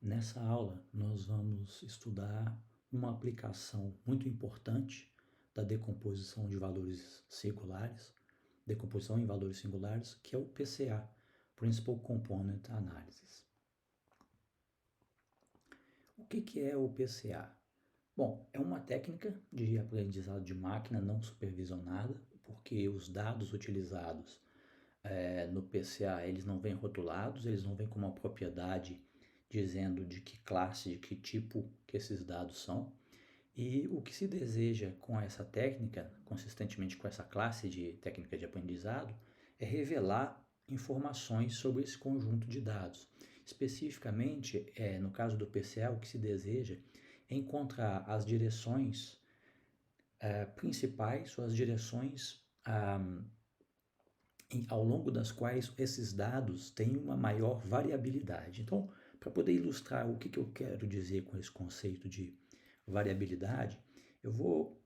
Nessa aula, nós vamos estudar uma aplicação muito importante da decomposição de valores singulares, decomposição em valores singulares, que é o PCA, Principal Component Analysis. O que é o PCA? Bom, é uma técnica de aprendizado de máquina não supervisionada, porque os dados utilizados no PCA, eles não vêm rotulados, eles não vêm com uma propriedade dizendo de que classe, de que tipo que esses dados são. E o que se deseja com essa técnica, consistentemente com essa classe de técnica de aprendizado, é revelar informações sobre esse conjunto de dados. Especificamente, no caso do PCA, o que se deseja é encontrar as direções principais, ou as direções ao longo das quais esses dados têm uma maior variabilidade. Então, para poder ilustrar o que eu quero dizer com esse conceito de variabilidade, eu vou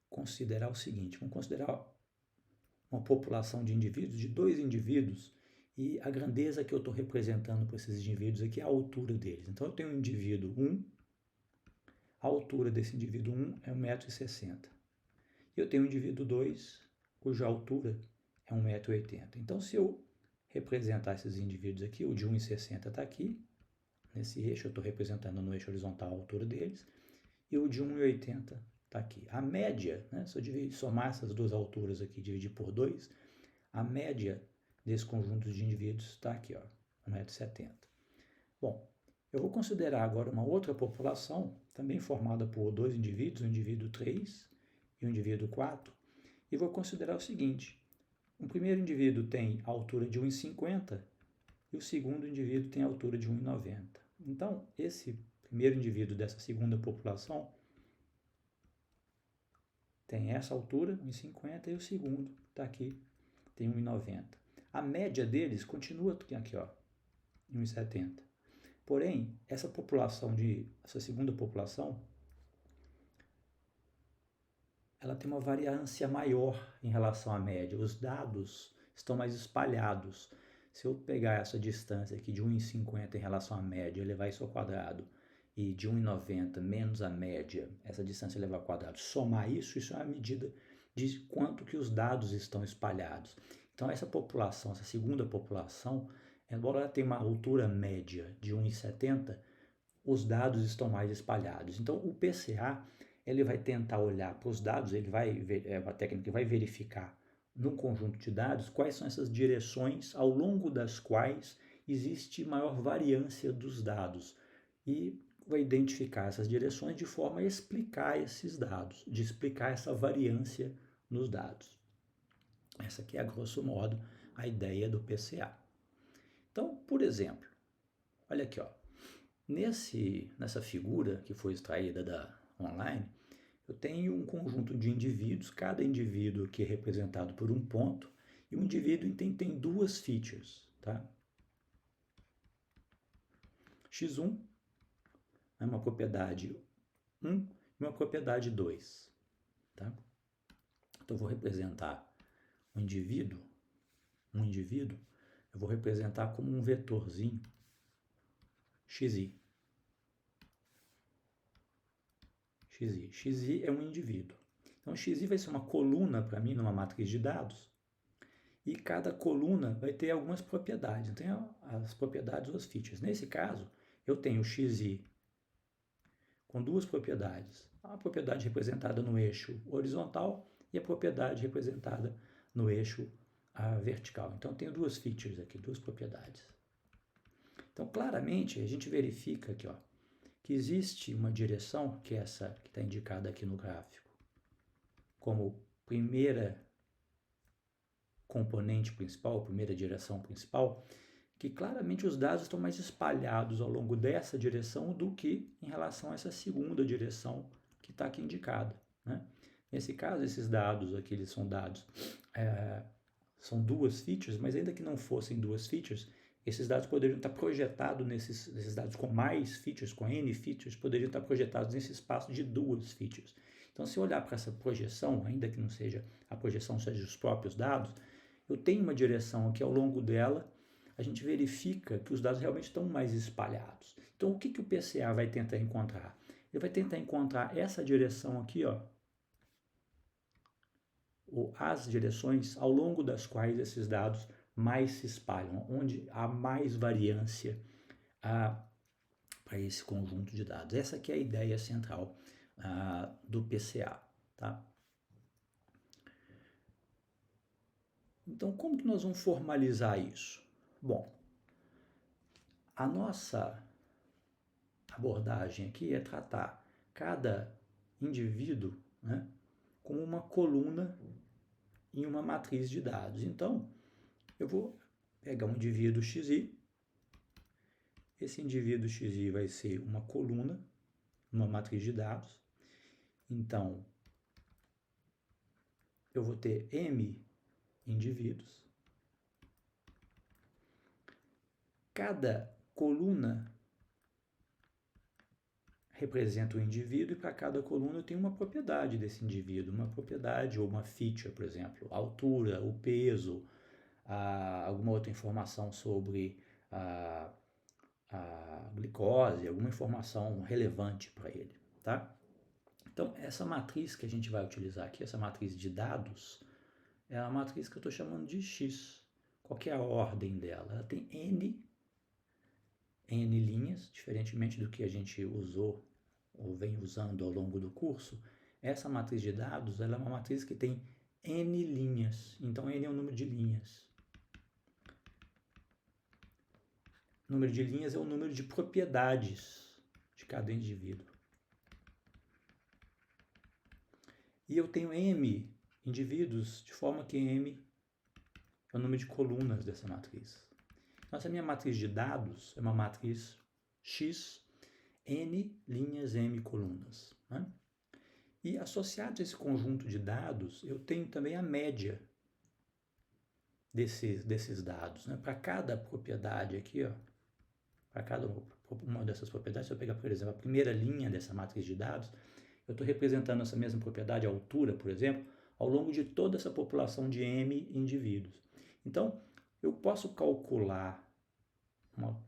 considerar o seguinte: vamos considerar uma população de indivíduos, de dois indivíduos, e a grandeza que eu estou representando para esses indivíduos aqui é a altura deles. Então, eu tenho um indivíduo 1, a altura desse indivíduo 1 é 1,60 m. E eu tenho um indivíduo 2, cuja altura é 1,80 m. Então, se eu representar esses indivíduos aqui, o de 1,60 m está aqui, nesse eixo, eu estou representando no eixo horizontal a altura deles, e o de 1,80 m está aqui. A média, né, se eu somar essas duas alturas aqui e dividir por 2, a média desse conjunto de indivíduos está aqui, 1,70 m. Bom, eu vou considerar agora uma outra população, também formada por dois indivíduos, o indivíduo 3 e o indivíduo 4, e vou considerar o seguinte: o primeiro indivíduo tem a altura de 1,50 m e o segundo indivíduo tem a altura de 1,90 m. Então, esse primeiro indivíduo dessa segunda população tem essa altura, 1,50 m, e o segundo está aqui, tem 1,90 m. A média deles continua aqui, 1,70 m. Porém, essa segunda população, ela tem uma variância maior em relação à média. Os dados estão mais espalhados. Se eu pegar essa distância aqui de 1,50 em relação à média e levar isso ao quadrado, e de 1,90 menos a média, essa distância levar ao quadrado, somar isso é a medida de quanto que os dados estão espalhados. Então, essa população, essa segunda população, embora ela tenha uma altura média de 1,70, os dados estão mais espalhados. Então, o PCA, ele vai tentar olhar para os dados, é uma técnica que vai verificar num conjunto de dados quais são essas direções ao longo das quais existe maior variância dos dados, e vai identificar essas direções de forma a explicar esses dados, de explicar essa variância nos dados. Essa aqui é, a grosso modo, a ideia do PCA. Então, por exemplo, olha aqui, nessa figura que foi extraída da online, eu tenho um conjunto de indivíduos, cada indivíduo aqui é representado por um ponto, e o indivíduo tem duas features, tá? X1 é uma propriedade 1 e uma propriedade 2, tá? Então, eu vou representar um indivíduo, eu vou representar como um vetorzinho xi. Xi é um indivíduo. Então, xi vai ser uma coluna para mim numa matriz de dados, e cada coluna vai ter algumas propriedades. Então, as propriedades ou as features. Nesse caso, eu tenho xi com duas propriedades. A propriedade representada no eixo horizontal e a propriedade representada no eixo vertical. Então, eu tenho duas features aqui, duas propriedades. Então, claramente, a gente verifica aqui, que existe uma direção, que é essa que está indicada aqui no gráfico, como primeira componente principal, primeira direção principal, que claramente os dados estão mais espalhados ao longo dessa direção do que em relação a essa segunda direção que está aqui indicada, né? Nesse caso, esses dados aqui, eles são dados, são duas features, mas ainda que não fossem duas features, esses dados poderiam estar projetados esses dados com mais features, com N features, poderiam estar projetados nesse espaço de duas features. Então, se eu olhar para essa projeção, ainda que não seja a projeção, seja os próprios dados, eu tenho uma direção aqui ao longo dela, a gente verifica que os dados realmente estão mais espalhados. Então, o que o PCA vai tentar encontrar? Ele vai tentar encontrar essa direção aqui, ó, ou as direções ao longo das quais esses dados mais se espalham, onde há mais variância para esse conjunto de dados. Essa aqui é a ideia central do PCA, tá? Então, como que nós vamos formalizar isso? Bom, a nossa abordagem aqui é tratar cada indivíduo, né, como uma coluna em uma matriz de dados. Então, eu vou pegar um indivíduo XI, esse indivíduo XI vai ser uma coluna numa matriz de dados. Então, eu vou ter M indivíduos. Cada coluna representa um indivíduo e para cada coluna eu tenho uma propriedade desse indivíduo, uma propriedade ou uma feature, por exemplo, a altura, o peso, alguma outra informação sobre a glicose, alguma informação relevante para ele, tá? Então, essa matriz que a gente vai utilizar aqui, essa matriz de dados, é a matriz que eu estou chamando de X. Qual que é a ordem dela? Ela tem N linhas, diferentemente do que a gente usou ou vem usando ao longo do curso. Essa matriz de dados, ela é uma matriz que tem N linhas. Então, N é o número de linhas. O número de linhas é o número de propriedades de cada indivíduo. E eu tenho M indivíduos, de forma que M é o número de colunas dessa matriz. Então, essa minha matriz de dados é uma matriz X, N linhas, M colunas, né? E associado a esse conjunto de dados, eu tenho também a média desses dados, né? Para cada propriedade aqui, ó, para cada uma dessas propriedades, se eu pegar, por exemplo, a primeira linha dessa matriz de dados, eu estou representando essa mesma propriedade, a altura, por exemplo, ao longo de toda essa população de M indivíduos. Então, eu posso calcular uma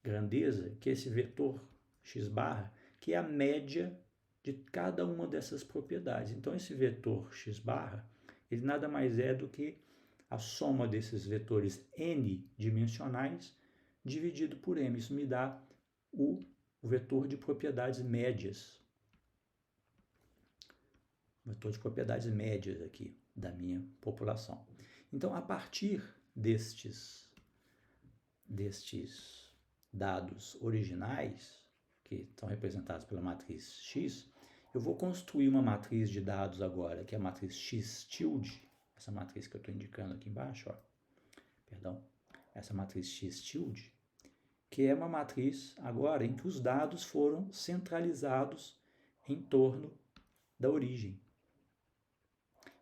grandeza, que é esse vetor x barra, que é a média de cada uma dessas propriedades. Então, esse vetor x barra, ele nada mais é do que a soma desses vetores n dimensionais dividido por m. Isso me dá o vetor de propriedades médias. O vetor de propriedades médias aqui da minha população. Então, a partir destes dados originais, que estão representados pela matriz X, eu vou construir uma matriz de dados agora, que é a matriz X tilde, essa matriz que eu estou indicando aqui embaixo, ó, perdão, essa matriz X tilde, que é uma matriz agora em que os dados foram centralizados em torno da origem.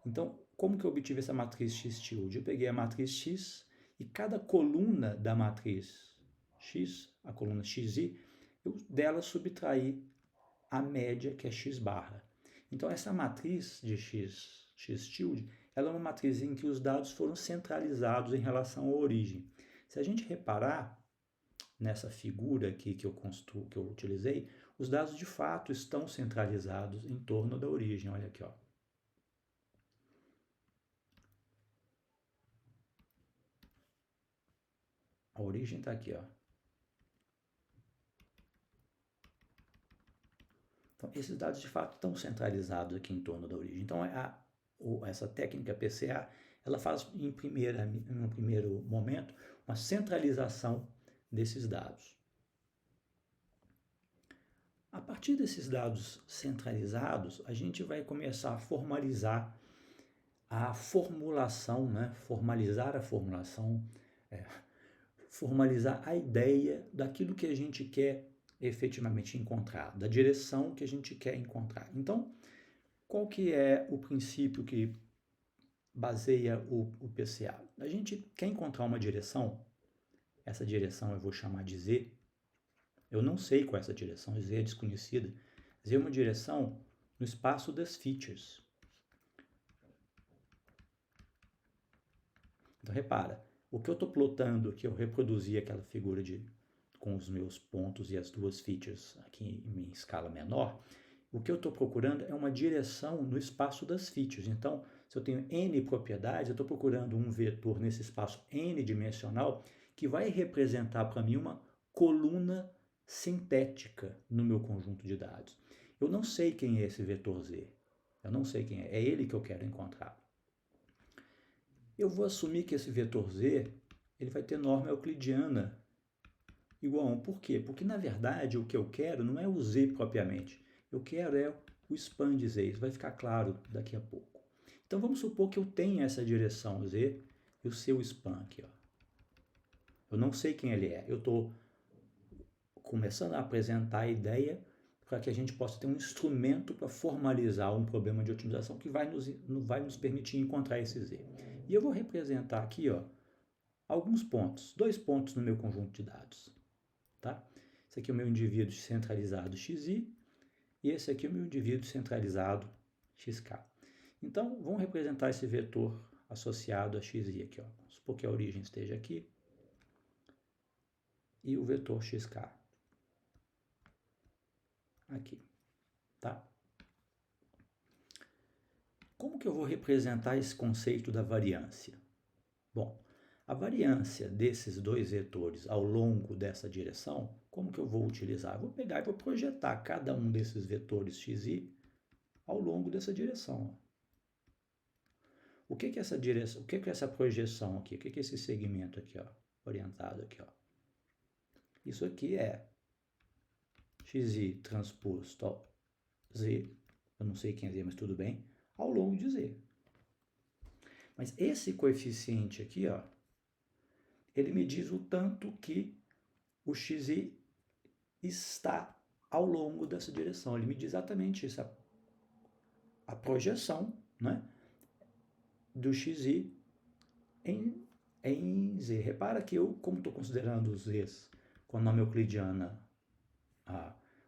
Então, como que eu obtive essa matriz X tilde? Eu peguei a matriz X e cada coluna da matriz X, a coluna XI, eu dela subtraí a média, que é X barra. Então, essa matriz de X tilde, ela é uma matriz em que os dados foram centralizados em relação à origem. Se a gente reparar nessa figura aqui que eu utilizei, os dados de fato estão centralizados em torno da origem. Olha aqui, ó. A origem está aqui, ó. Então, esses dados de fato estão centralizados aqui em torno da origem. Então, essa técnica PCA, ela faz em um primeiro momento uma centralização desses dados. A partir desses dados centralizados, a gente vai começar a formalizar a formulação, né? Formalizar a formulação, formalizar a ideia daquilo que a gente quer efetivamente encontrar, da direção que a gente quer encontrar. Então, qual que é o princípio que baseia o PCA? A gente quer encontrar uma direção, essa direção eu vou chamar de Z. Eu não sei qual é essa direção, Z é desconhecida. Z é uma direção no espaço das features. Então, repara, O que eu estou plotando aqui, eu reproduzi aquela figura com os meus pontos e as duas features aqui em escala menor. O que eu estou procurando é uma direção no espaço das features. Então, se eu tenho n propriedades, eu estou procurando um vetor nesse espaço n dimensional que vai representar para mim uma coluna sintética no meu conjunto de dados. Eu não sei quem é esse vetor z. Eu não sei quem é. É ele que eu quero encontrar. Eu vou assumir que esse vetor z ele vai ter norma euclidiana igual a 1. Por quê? Porque, na verdade, o que eu quero não é o z propriamente. Eu quero é o span de z. Isso vai ficar claro daqui a pouco. Então, vamos supor que eu tenha essa direção z e o seu span aqui. Ó. Eu não sei quem ele é. Eu estou começando a apresentar a ideia para que a gente possa ter um instrumento para formalizar um problema de otimização que vai nos permitir encontrar esse z. E eu vou representar aqui, ó, alguns pontos, 2 pontos no meu conjunto de dados. Tá? Esse aqui é o meu indivíduo centralizado xi e esse aqui é o meu indivíduo centralizado xk. Então, vamos representar esse vetor associado a xi aqui. Ó. Vamos supor que a origem esteja aqui e o vetor xk aqui. Tá? Como que eu vou representar esse conceito da variância? Bom, a variância desses 2 vetores ao longo dessa direção, como que eu vou utilizar? Eu vou pegar e vou projetar cada um desses vetores xi ao longo dessa direção. O que é essa direção? O que é essa projeção aqui? O que é esse segmento aqui, ó, orientado aqui, ó? Isso aqui é xi transposto ao z, eu não sei quem é z, mas tudo bem, ao longo de z. Mas esse coeficiente aqui, ó, ele me diz o tanto que o xi está ao longo dessa direção. Ele me diz exatamente isso, a projeção, né, do xi em z. Repara que eu, como estou considerando os z's com a norma euclidiana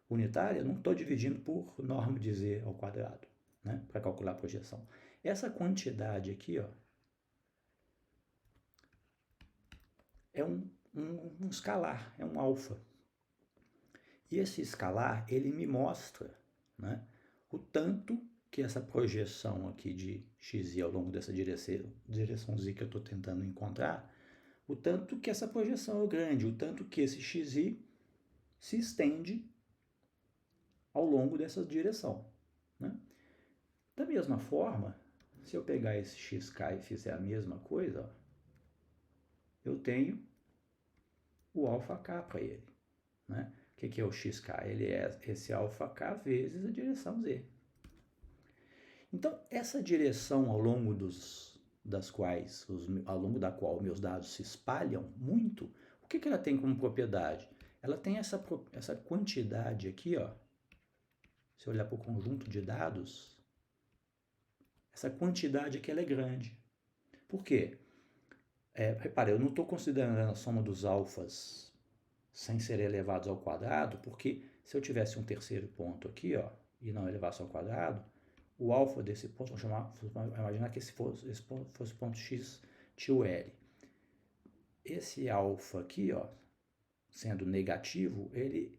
unitária, não estou dividindo por norma de z ao quadrado, né, para calcular a projeção. Essa quantidade aqui, ó, é um escalar, é um alfa. E esse escalar, ele me mostra, né, o tanto que essa projeção aqui de xi ao longo dessa direção z que eu estou tentando encontrar, o tanto que essa projeção é grande, o tanto que esse xi se estende ao longo dessa direção. Né? Da mesma forma, se eu pegar esse xk e fizer a mesma coisa, ó, eu tenho o alfa k para ele. Né? O que é o xk? Ele é esse alfa k vezes a direção z. Então, essa direção ao longo ao longo da qual meus dados se espalham muito, o que ela tem como propriedade? Ela tem essa quantidade aqui, ó. Se eu olhar para o conjunto de dados, essa quantidade aqui ela é grande. Por quê? Repare, eu não estou considerando a soma dos alfas sem ser elevados ao quadrado, porque se eu tivesse um terceiro ponto aqui, ó, e não elevasse ao quadrado, o alfa desse ponto, vamos imaginar que esse fosse o ponto x tio L. Esse alfa aqui, ó, sendo negativo, ele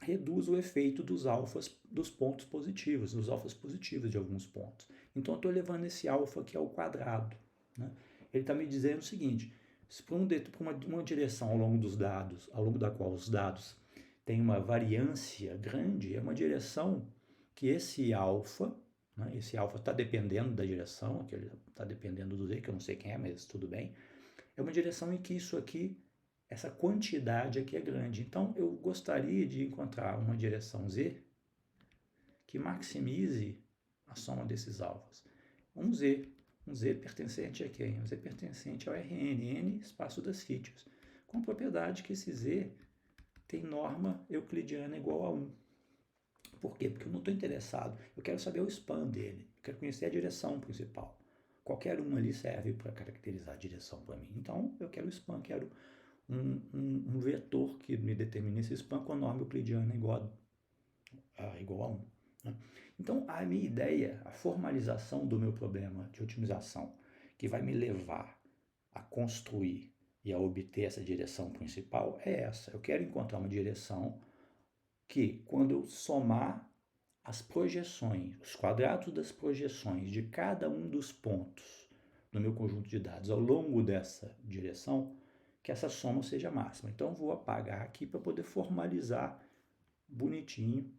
reduz o efeito dos alfas dos pontos positivos, dos alfas positivos de alguns pontos. Então, eu estou levando esse alfa aqui ao quadrado. Né? Ele está me dizendo o seguinte, se para uma direção ao longo dos dados, ao longo da qual os dados têm uma variância grande, é uma direção que esse alfa está dependendo da direção, que ele está dependendo do z, que eu não sei quem é, mas tudo bem, é uma direção em que isso aqui, essa quantidade aqui é grande. Então, eu gostaria de encontrar uma direção z que maximize a soma desses alfas. Um z pertencente a quem? Um z pertencente ao Rn, n espaço das features, com a propriedade que esse z tem norma euclidiana igual a 1. Por quê? Porque eu não estou interessado, eu quero saber o span dele, eu quero conhecer a direção principal. Qualquer um ali serve para caracterizar a direção para mim. Então, eu quero o span, quero um vetor que me determine esse span com a norma euclidiana igual a 1. Né? Então, a minha ideia, a formalização do meu problema de otimização, que vai me levar a construir e a obter essa direção principal é essa. Eu quero encontrar uma direção que, quando eu somar as projeções, os quadrados das projeções de cada um dos pontos no meu conjunto de dados ao longo dessa direção, que essa soma seja máxima. Então, eu vou apagar aqui para poder formalizar bonitinho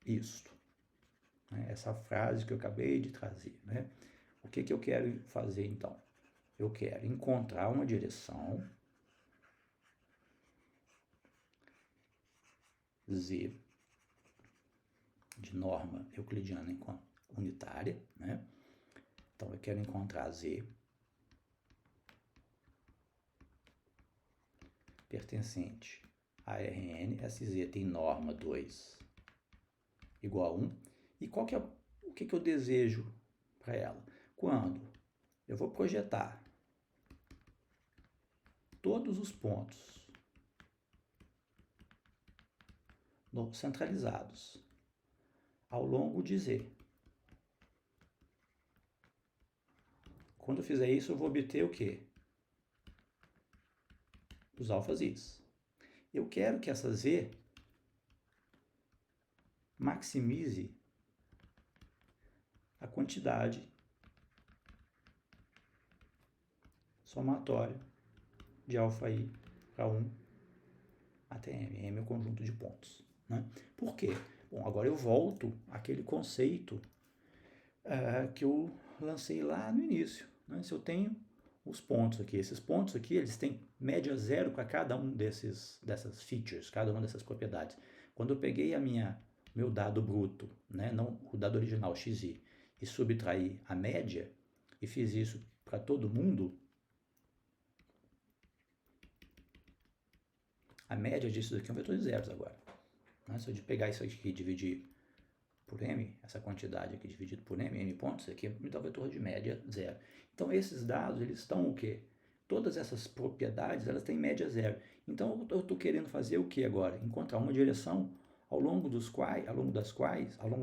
isto, né? Essa frase que eu acabei de trazer, né? O que eu quero fazer, então? Eu quero encontrar uma direção Z de norma euclidiana unitária, né? Então, eu quero encontrar Z pertencente a Rn, essa Z tem norma 2 igual a 1. E qual que é, o que eu desejo para ela? Quando eu vou projetar todos os pontos centralizados ao longo de Z. Quando eu fizer isso, eu vou obter o quê? Os alfas is. Eu quero que essa Z maximize a quantidade somatória de alfa i para 1 até m. M é o conjunto de pontos, né? Por quê? Bom, agora eu volto àquele conceito que eu lancei lá no início, né? Se eu tenho os pontos aqui, esses pontos aqui, eles têm média zero para cada um dessas features, cada uma dessas propriedades. Quando eu peguei meu dado bruto, né, não o dado original xi, e subtraí a média, e fiz isso para todo mundo, a média disso daqui é um vetor de zeros agora. Né? Se eu pegar isso aqui e dividir por m, essa quantidade aqui dividido por m pontos, aqui me dá o vetor de média zero. Então, esses dados, eles estão o quê? Todas essas propriedades, elas têm média zero. Então, eu estou querendo fazer o que agora? Encontrar uma direção ao longo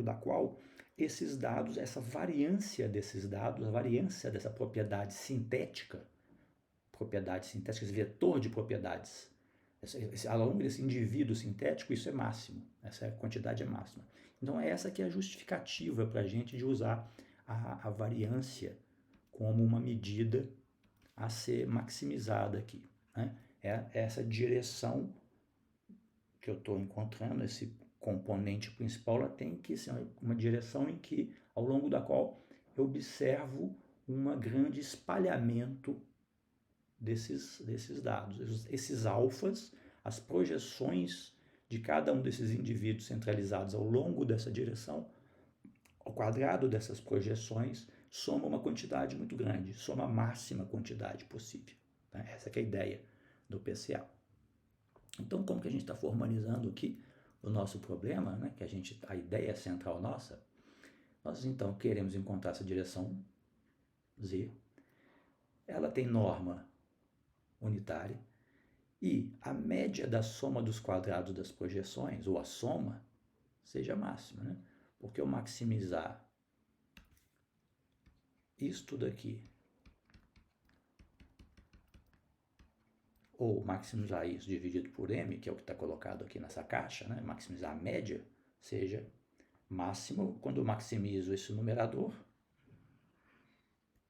da qual esses dados, essa variância desses dados, a variância dessa propriedade sintética, esse vetor de propriedades, ao longo desse indivíduo sintético, isso é máximo, essa quantidade é máxima. Então, essa que é a justificativa para a gente de usar a variância como uma medida a ser maximizada aqui, né? É essa direção que eu estou encontrando, esse componente principal, ela tem que ser uma direção em que, ao longo da qual eu observo um grande espalhamento desses dados. Esses alfas, as projeções de cada um desses indivíduos centralizados ao longo dessa direção, ao quadrado dessas projeções, soma uma quantidade muito grande, soma a máxima quantidade possível. Né? Essa que é a ideia do PCA. Então, como que a gente está formalizando aqui o nosso problema, né? Que a ideia central nossa, nós então queremos encontrar essa direção Z, ela tem norma unitária, e a média da soma dos quadrados das projeções, ou a soma, seja máxima, né? Porque eu maximizar isto daqui, ou maximizar isso dividido por m, que é o que está colocado aqui nessa caixa, né? Maximizar a média, seja máximo. Quando eu maximizo esse numerador,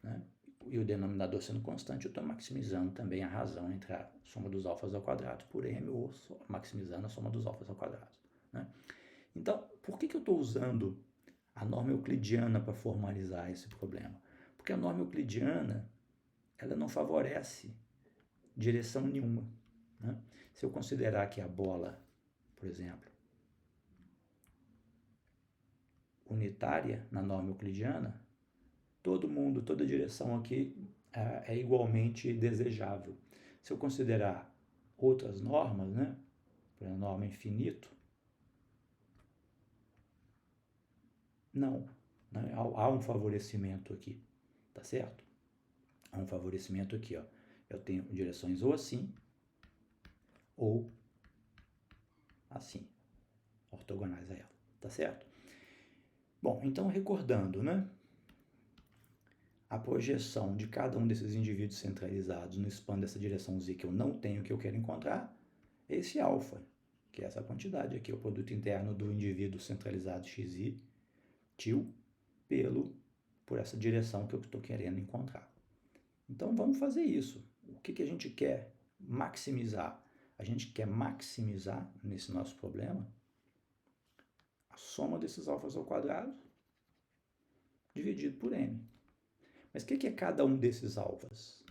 né? E o denominador sendo constante, eu estou maximizando também a razão entre a soma dos alfas ao quadrado por m, ou maximizando a soma dos alfas ao quadrado, né? Então, por que eu estou usando a norma euclidiana para formalizar esse problema? Porque a norma euclidiana, ela não favorece direção nenhuma, né? Se eu considerar que a bola, por exemplo, unitária na norma euclidiana, toda direção aqui é igualmente desejável. Se eu considerar outras normas, né, por exemplo, a norma infinito, não, né? Há um favorecimento aqui, tá certo? Há um favorecimento aqui, ó. Eu tenho direções ou assim, ou assim, ortogonais a ela, tá certo? Bom, então recordando, né? a projeção de cada um desses indivíduos centralizados no span dessa direção Z que eu não tenho, que eu quero encontrar, é esse alfa, que é essa quantidade aqui, o produto interno do indivíduo centralizado xi tio por essa direção que eu estou querendo encontrar. Então vamos fazer isso. O que a gente quer maximizar? A gente quer maximizar nesse nosso problema a soma desses alfas ao quadrado dividido por n. Mas o que é cada um desses alfas?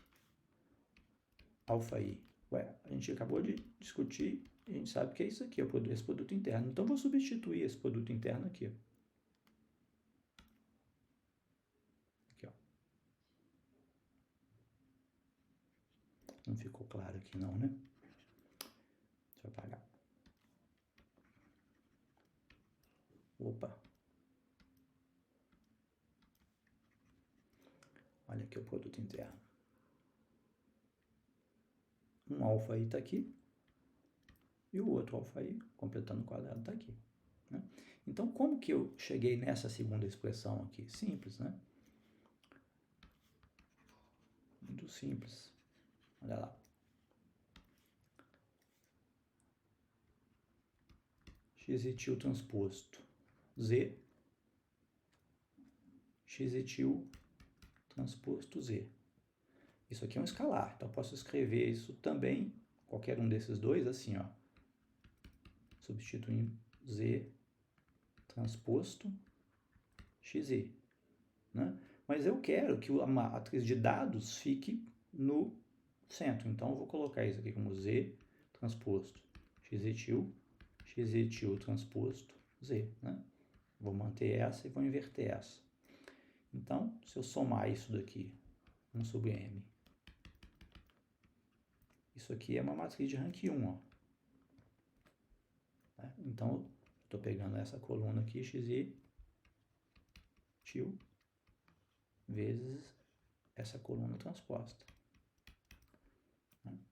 Alfa i. Ué, a gente acabou de discutir e a gente sabe que é isso aqui, esse produto interno. Então, vou substituir esse produto interno aqui. Aqui, ó. Não ficou claro aqui não, né? Deixa eu apagar. Opa. Olha aqui o produto interno. Um alfa i está aqui e o outro alfa i, completando o quadrado, está aqui. Né? Então, como que eu cheguei nessa segunda expressão aqui? Simples, né? Muito simples. Olha lá. X etil transposto Z, X etil transposto Z. Isso aqui é um escalar, então eu posso escrever isso também, qualquer um desses dois, assim, ó. Substituindo Z transposto XI, né? Mas eu quero que a matriz de dados fique no centro, então eu vou colocar isso aqui como Z transposto X etil transposto Z, né? Vou manter essa e vou inverter essa. Então, se eu somar isso daqui, 1 sobre M, isso aqui é uma matriz de rank 1, ó. Tá? Então, estou pegando essa coluna aqui, xi tio, vezes essa coluna transposta.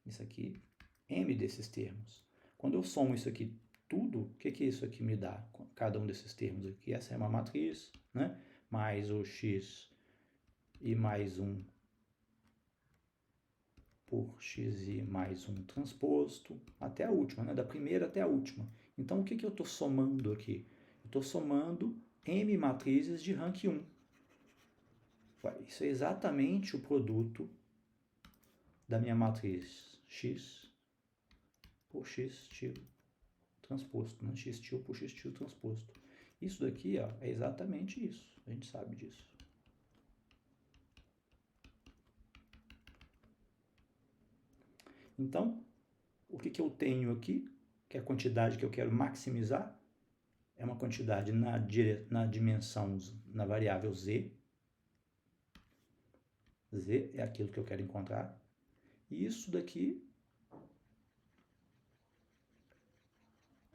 Isso aqui, M desses termos. Quando eu somo isso aqui tudo, o que isso aqui me dá? Cada um desses termos aqui, essa é uma matriz, né? Mais o x e mais 1 por xi mais 1 transposto, até a última, né? Da primeira até a última. Então, o que eu estou somando aqui? Eu estou somando M matrizes de rank 1. Isso é exatamente o produto da minha matriz x por x tio transposto, né? X tio por x tio transposto. Isso daqui, ó, é exatamente isso. A gente sabe disso. Então, o que eu tenho aqui, que é a quantidade que eu quero maximizar, é uma quantidade na dimensão, na variável z. Z é aquilo que eu quero encontrar. E isso daqui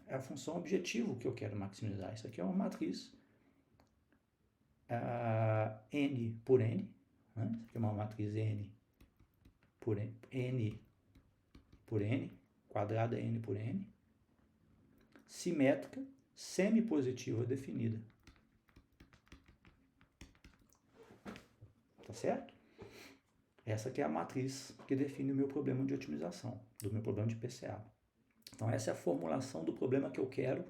é a função objetivo que eu quero maximizar. Isso aqui é uma matriz n por n. Né? Isso aqui é uma matriz n por n, quadrada n por n, simétrica, semipositiva definida. Tá certo? Essa aqui é a matriz que define o meu problema de otimização, do meu problema de PCA. Então, essa é a formulação do problema que eu quero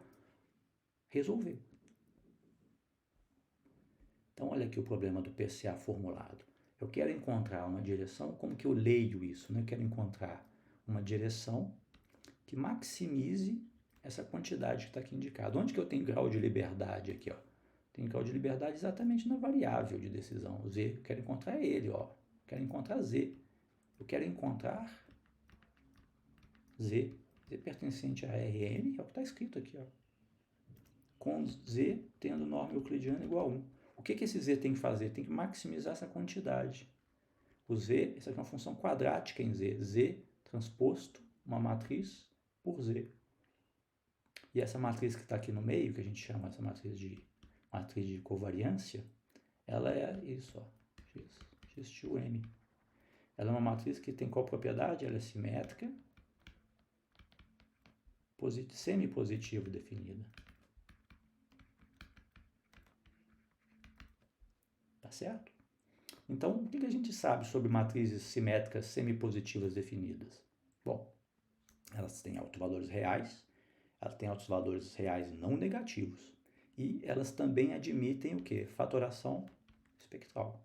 resolver. Então, olha aqui o problema do PCA formulado. Eu quero encontrar uma direção, como que eu leio isso? Né? Eu quero encontrar uma direção que maximize essa quantidade que está aqui indicada. Onde que eu tenho grau de liberdade aqui? Ó? Tem grau de liberdade exatamente na variável de decisão. O Z, eu quero encontrar ele. Ó. Eu quero encontrar Z. Eu quero encontrar Z. Z pertencente a Rn, é o que está escrito aqui. Ó. Com Z tendo norma euclidiana igual a 1. O que esse Z tem que fazer? Tem que maximizar essa quantidade. O Z, essa aqui é uma função quadrática em Z. Z transposto, uma matriz, por Z. E essa matriz que está aqui no meio, que a gente chama essa matriz de covariância, ela é isso, ó, x tio m. Ela é uma matriz que tem qual propriedade? Ela é simétrica, semipositiva definida. Tá certo? Então, o que a gente sabe sobre matrizes simétricas semipositivas definidas? Bom, elas têm autovalores reais, elas têm autovalores reais não negativos, e elas também admitem o quê? Fatoração espectral.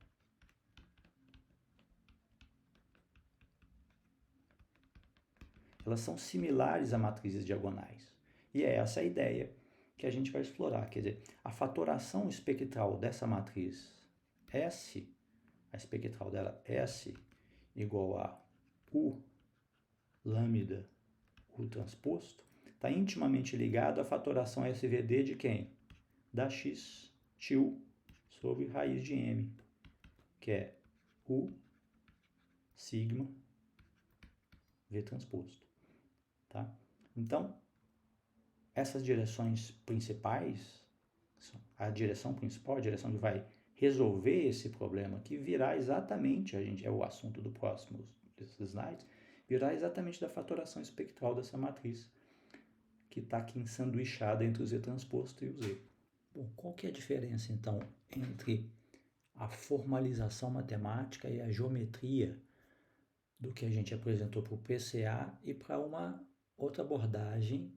Elas são similares a matrizes diagonais. E é essa a ideia que a gente vai explorar. Quer dizer, a fatoração espectral dessa matriz S, a espectral dela S igual a U lambda U transposto, está intimamente ligado à fatoração SVD de quem? Da X til sobre raiz de M, que é U sigma V transposto. Tá? Então, essas direções principais, a direção principal, a direção que vai resolver esse problema, que virá exatamente, é o assunto do próximo desses slides, virá exatamente da fatoração espectral dessa matriz, que está aqui ensanduichada entre o Z transposto e o Z. Bom, qual que é a diferença, então, entre a formalização matemática e a geometria do que a gente apresentou para o PCA e para uma outra abordagem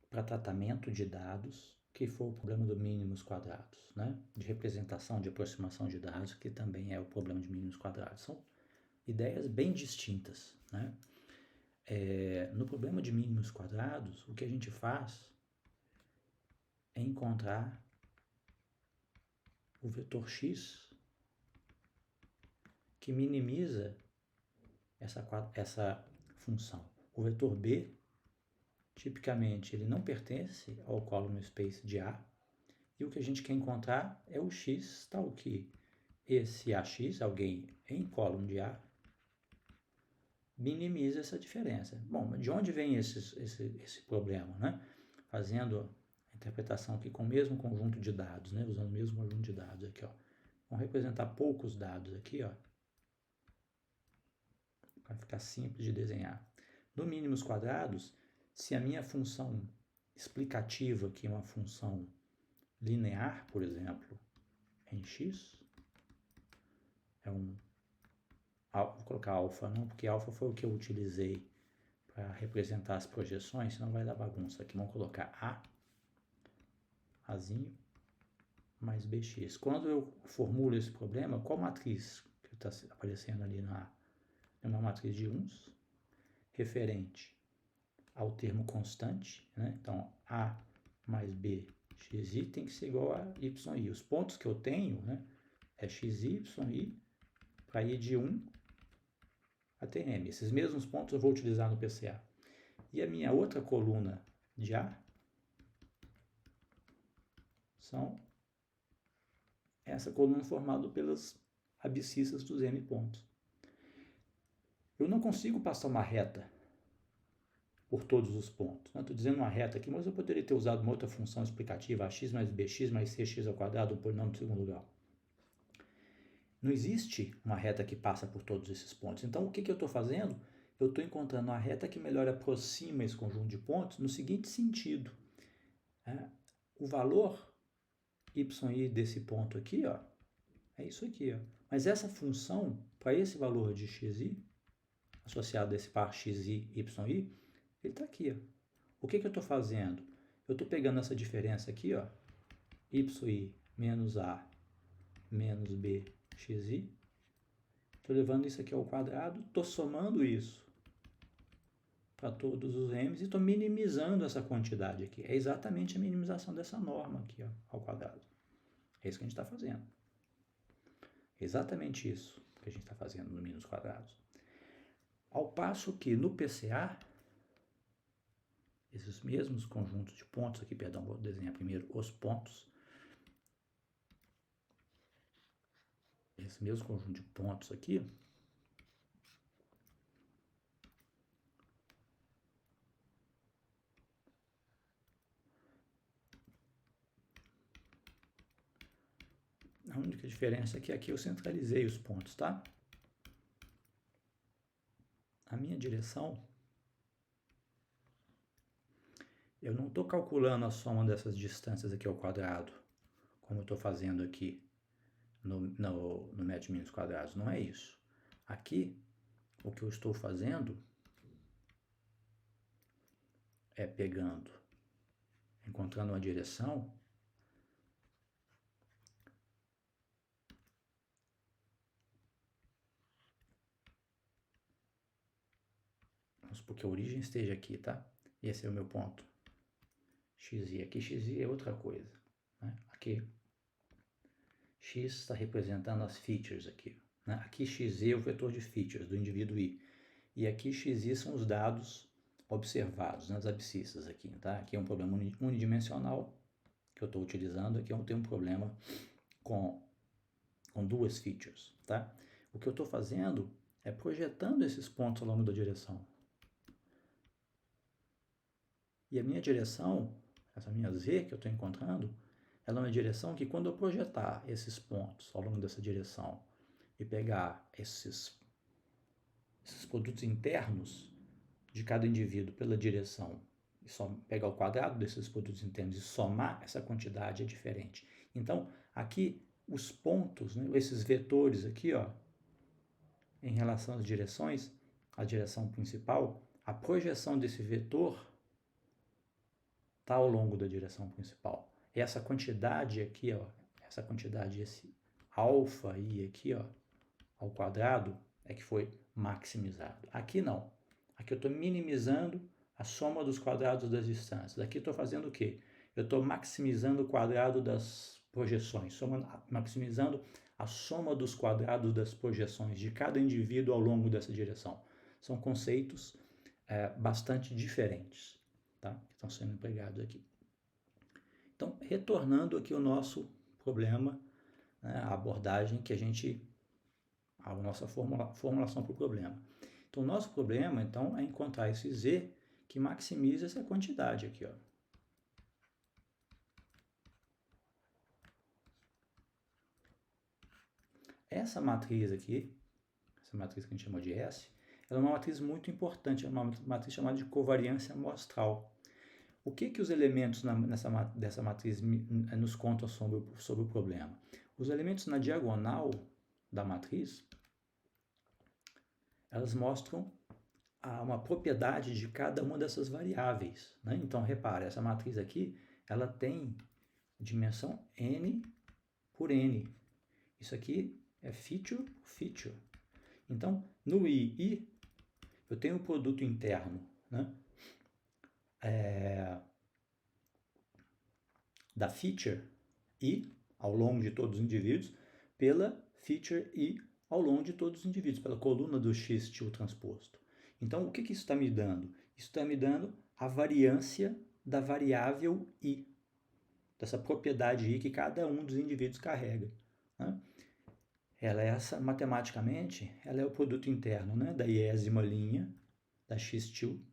para tratamento de dados, que foi o problema do mínimos quadrados, né? De representação, de aproximação de dados, que também é o problema de mínimos quadrados. São ideias bem distintas, né? No problema de mínimos quadrados, o que a gente faz é encontrar o vetor x que minimiza essa função. O vetor b, tipicamente, ele não pertence ao column space de A, e o que a gente quer encontrar é o x tal que esse AX, alguém em column de A, minimiza essa diferença. Bom, de onde vem esse problema, né? Fazendo a interpretação aqui com o mesmo conjunto de dados, né? Usando o mesmo conjunto de dados aqui, ó. Vamos representar poucos dados aqui, ó. Vai ficar simples de desenhar. No mínimos quadrados, se a minha função explicativa, que é uma função linear, por exemplo, em x, vou colocar alfa não, porque alfa foi o que eu utilizei para representar as projeções, senão vai dar bagunça aqui. Vamos colocar Azinho mais bx. Quando eu formulo esse problema, qual matriz que está aparecendo ali na é uma matriz de uns, referente ao termo constante, né? Então, A mais B xi tem que ser igual a yi. Os pontos que eu tenho, né, é xi, y, para ir de 1 até m. Esses mesmos pontos eu vou utilizar no PCA. E a minha outra coluna de A são essa coluna formada pelas abscissas dos m pontos. Eu não consigo passar uma reta por todos os pontos. Estou dizendo uma reta aqui, mas eu poderia ter usado uma outra função explicativa, ax mais bx mais cx ao quadrado, um polinômio de segundo grau. Não existe uma reta que passa por todos esses pontos. Então, o que eu estou fazendo? Eu estou encontrando uma reta que melhor aproxima esse conjunto de pontos no seguinte sentido. O valor yi desse ponto aqui, ó, é isso aqui. Ó. Mas essa função, para esse valor de xi, associado a esse par xi, yi, ele está aqui. Ó. O que eu estou fazendo? Eu estou pegando essa diferença aqui, ó, yi menos a menos b xi, estou levando isso aqui ao quadrado, estou somando isso para todos os m's e estou minimizando essa quantidade aqui. É exatamente a minimização dessa norma aqui, ó, ao quadrado. É isso que a gente está fazendo. Exatamente isso que a gente está fazendo no mínimos quadrados. Ao passo que no PCA, esses mesmos conjuntos de pontos aqui, perdão, vou desenhar primeiro os pontos. Esse mesmo conjunto de pontos aqui, a única diferença é que aqui eu centralizei os pontos, tá? A minha direção, eu não estou calculando a soma dessas distâncias aqui ao quadrado, como eu estou fazendo aqui no médio mínimos quadrados. Não é isso. Aqui, o que eu estou fazendo é encontrando uma direção vamos supor que a origem esteja aqui, tá? Esse é o meu ponto. XI. Aqui XI é outra coisa, né? Aqui X está representando as features aqui, né? Aqui XI é o vetor de features do indivíduo I. E aqui XI são os dados observados nas abscissas aqui, tá? Aqui é um problema unidimensional que eu estou utilizando, aqui eu tenho um problema com duas features, tá? O que eu estou fazendo é projetando esses pontos ao longo da direção. E a minha direção, essa minha Z que eu estou encontrando, ela é uma direção que quando eu projetar esses pontos ao longo dessa direção e pegar esses produtos internos de cada indivíduo pela direção, e só pegar o quadrado desses produtos internos e somar, essa quantidade é diferente. Então, aqui, os pontos, né, esses vetores aqui, ó, em relação às direções, a direção principal, a projeção desse vetor está ao longo da direção principal. E essa quantidade aqui, ó, essa quantidade, esse alfa i aqui, ó, ao quadrado, é que foi maximizado. Aqui não. Aqui eu estou minimizando a soma dos quadrados das distâncias. Aqui eu estou fazendo o quê? Eu estou maximizando o quadrado das projeções, maximizando a soma dos quadrados das projeções de cada indivíduo ao longo dessa direção. São conceitos bastante diferentes, tá? Que estão sendo empregados aqui. Então, retornando aqui ao nosso problema, né, a abordagem que a nossa formulação para o problema. Então, o nosso problema, então, é encontrar esse Z que maximiza essa quantidade aqui, ó. Essa matriz aqui, essa matriz que a gente chamou de S, ela é uma matriz muito importante, é uma matriz chamada de covariância amostral. O que os elementos dessa matriz nos contam sobre o problema? Os elementos na diagonal da matriz, elas mostram uma propriedade de cada uma dessas variáveis, né? Então, repare, essa matriz aqui, ela tem dimensão n por n. Isso aqui é feature por feature. Então, no I, eu tenho o produto interno, né? Da feature I ao longo de todos os indivíduos pela feature I ao longo de todos os indivíduos, pela coluna do X til transposto. Então, o que isso está me dando? Isso está me dando a variância da variável I, dessa propriedade I que cada um dos indivíduos carrega, né? Ela é matematicamente, ela é o produto interno, né, da iésima linha da X til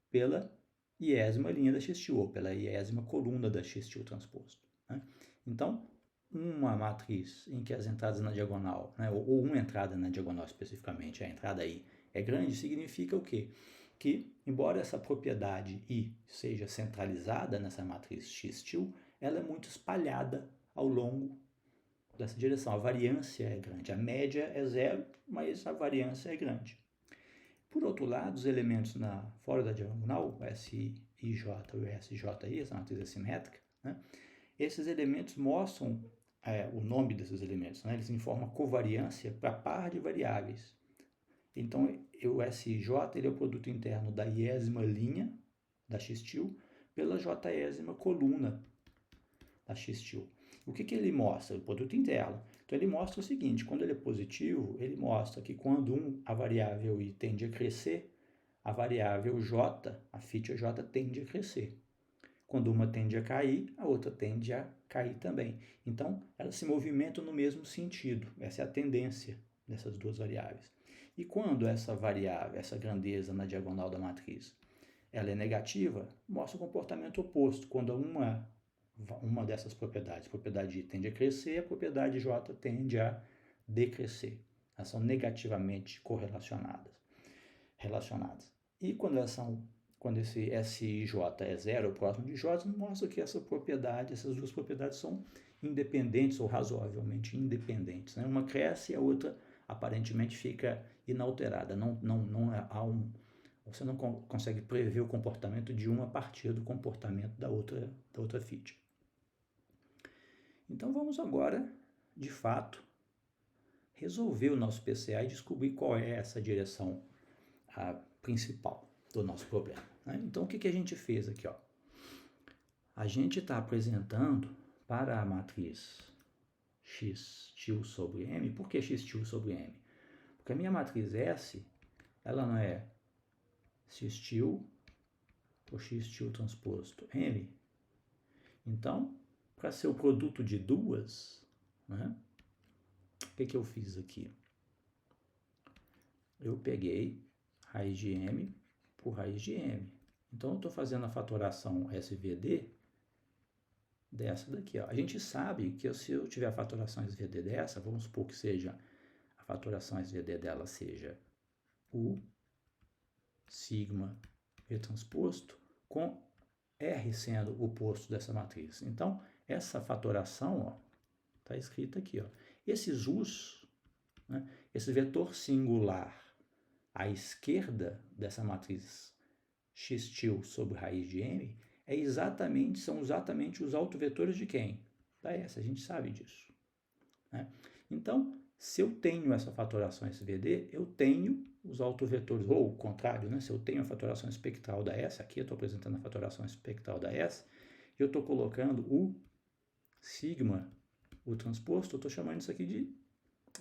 pela iésima linha da X til, ou pela iésima coluna da X til transposto, né? Então, uma matriz em que as entradas na diagonal, né, ou uma entrada na diagonal especificamente, a entrada I é grande, significa o quê? Que, embora essa propriedade I seja centralizada nessa matriz X til, ela é muito espalhada ao longo dessa direção. A variância é grande. A média é zero, mas a variância é grande. Por outro lado, os elementos fora da diagonal, o SIJ e o SJI, essa matriz assimétrica, né, esses elementos mostram o nome desses elementos, né, eles informam covariância para par de variáveis. Então, o SIJ ele é o produto interno da iésima linha da X til pela jésima coluna da X til. O que ele mostra? O produto interno. Então, ele mostra o seguinte, quando ele é positivo, ele mostra que quando a variável I tende a crescer, a variável J, a feature J, tende a crescer. Quando uma tende a cair, a outra tende a cair também. Então, elas se movimentam no mesmo sentido. Essa é a tendência dessas duas variáveis. E quando essa variável, essa grandeza na diagonal da matriz, ela é negativa, mostra o comportamento oposto. Quando uma dessas propriedades, a propriedade I tende a crescer, a propriedade J tende a decrescer. Elas são negativamente correlacionadas. E quando esse SIJ é zero, próximo de J, mostra que essas duas propriedades são independentes ou razoavelmente independentes, né? Uma cresce e a outra aparentemente fica inalterada. Você não consegue prever o comportamento de uma a partir do comportamento da outra feature. Então vamos agora, de fato, resolver o nosso PCA e descobrir qual é essa direção principal do nosso problema, né? Então o que a gente fez aqui, ó? A gente está apresentando para a matriz x til sobre m. Por que x til sobre m? Porque a minha matriz S, ela não é x til por x til transposto m. Então, para ser o produto de duas, né, o que eu fiz aqui? Eu peguei raiz de m por raiz de m. Então, eu estou fazendo a fatoração SVD dessa daqui, ó. A gente sabe que se eu tiver a fatoração SVD dessa, vamos supor que seja a fatoração SVD dela seja o sigma V transposto com R sendo o posto dessa matriz. Então, essa fatoração está escrita aqui, ó. Esses U's, né, esse vetor singular à esquerda dessa matriz x til sobre raiz de m são exatamente os autovetores de quem? Da S, a gente sabe disso, né? Então, se eu tenho essa fatoração SVD, eu tenho os autovetores, ou o contrário, né? Se eu tenho a fatoração espectral da S, aqui eu estou apresentando a fatoração espectral da S, eu estou colocando o sigma, o transposto, eu estou chamando isso aqui de,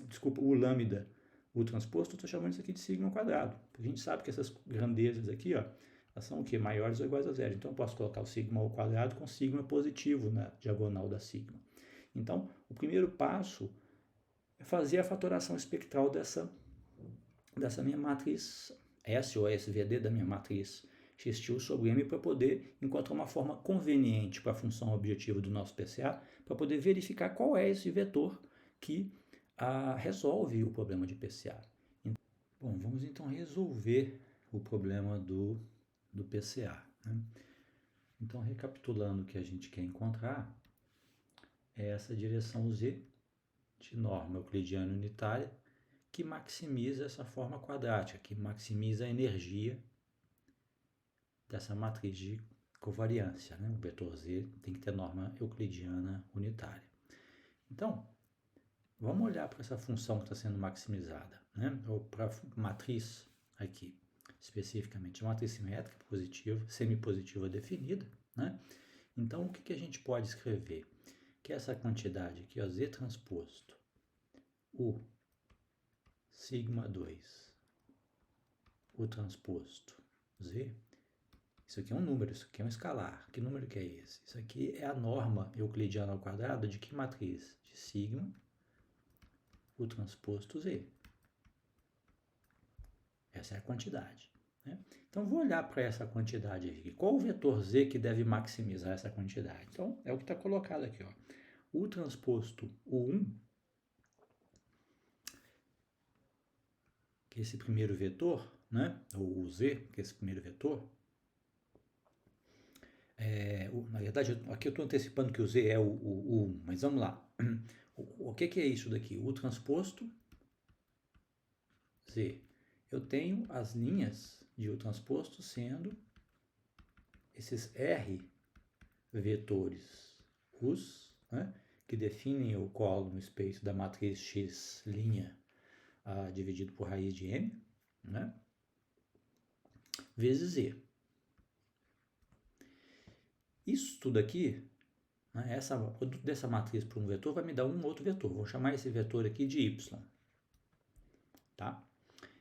desculpa, o lambda, o transposto, eu estou chamando isso aqui de sigma quadrado. Porque a gente sabe que essas grandezas aqui, ó, elas são o quê? Maiores ou iguais a zero. Então, eu posso colocar o sigma ao quadrado com sigma positivo na diagonal da sigma. Então, o primeiro passo é fazer a fatoração espectral dessa minha matriz S ou SVD da minha matriz x til sobre m para poder encontrar uma forma conveniente para a função objetiva do nosso PCA, para poder verificar qual é esse vetor que resolve o problema de PCA. Bom, vamos então resolver o problema do PCA, né? Então, recapitulando o que a gente quer encontrar, é essa direção Z de norma euclidiana unitária que maximiza essa forma quadrática, que maximiza a energia dessa matriz de covariância, né? O vetor Z tem que ter norma euclidiana unitária. Então, vamos olhar para essa função que está sendo maximizada, né? Ou para a matriz aqui, especificamente, uma matriz simétrica positiva, semipositiva definida, né? Então, o que a gente pode escrever? Que essa quantidade aqui, ó, Z transposto, o sigma 2, o transposto Z, isso aqui é um número, isso aqui é um escalar. Que número que é esse? Isso aqui é a norma euclidiana ao quadrado de que matriz? De sigma, o transposto Z. Essa é a quantidade, né? Então, vou olhar para essa quantidade aqui. Qual o vetor Z que deve maximizar essa quantidade? Então, é o que está colocado aqui, ó. O transposto U1, que é esse primeiro vetor, né? Ou o Z, que é esse primeiro vetor. Na verdade, aqui eu estou antecipando que o Z é o U1, mas vamos lá. O que é isso daqui? O transposto Z. Eu tenho as linhas de U transposto sendo esses R vetores U's, né, que definem o column space da matriz X' dividido por raiz de M, né, vezes Z. Isso tudo aqui, né, o produto dessa matriz por um vetor vai me dar um outro vetor. Vou chamar esse vetor aqui de Y. Tá?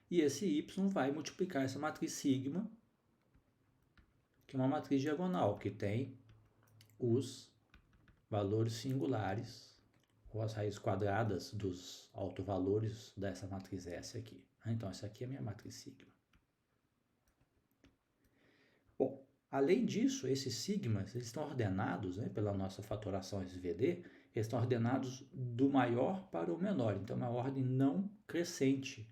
E esse Y vai multiplicar essa matriz sigma, que é uma matriz diagonal, que tem os valores singulares, ou as raízes quadradas dos autovalores dessa matriz S aqui. Então, essa aqui é a minha matriz sigma. Bom, além disso, esses sigmas eles estão ordenados, né, pela nossa fatoração SVD, eles estão ordenados do maior para o menor. Então, é uma ordem não crescente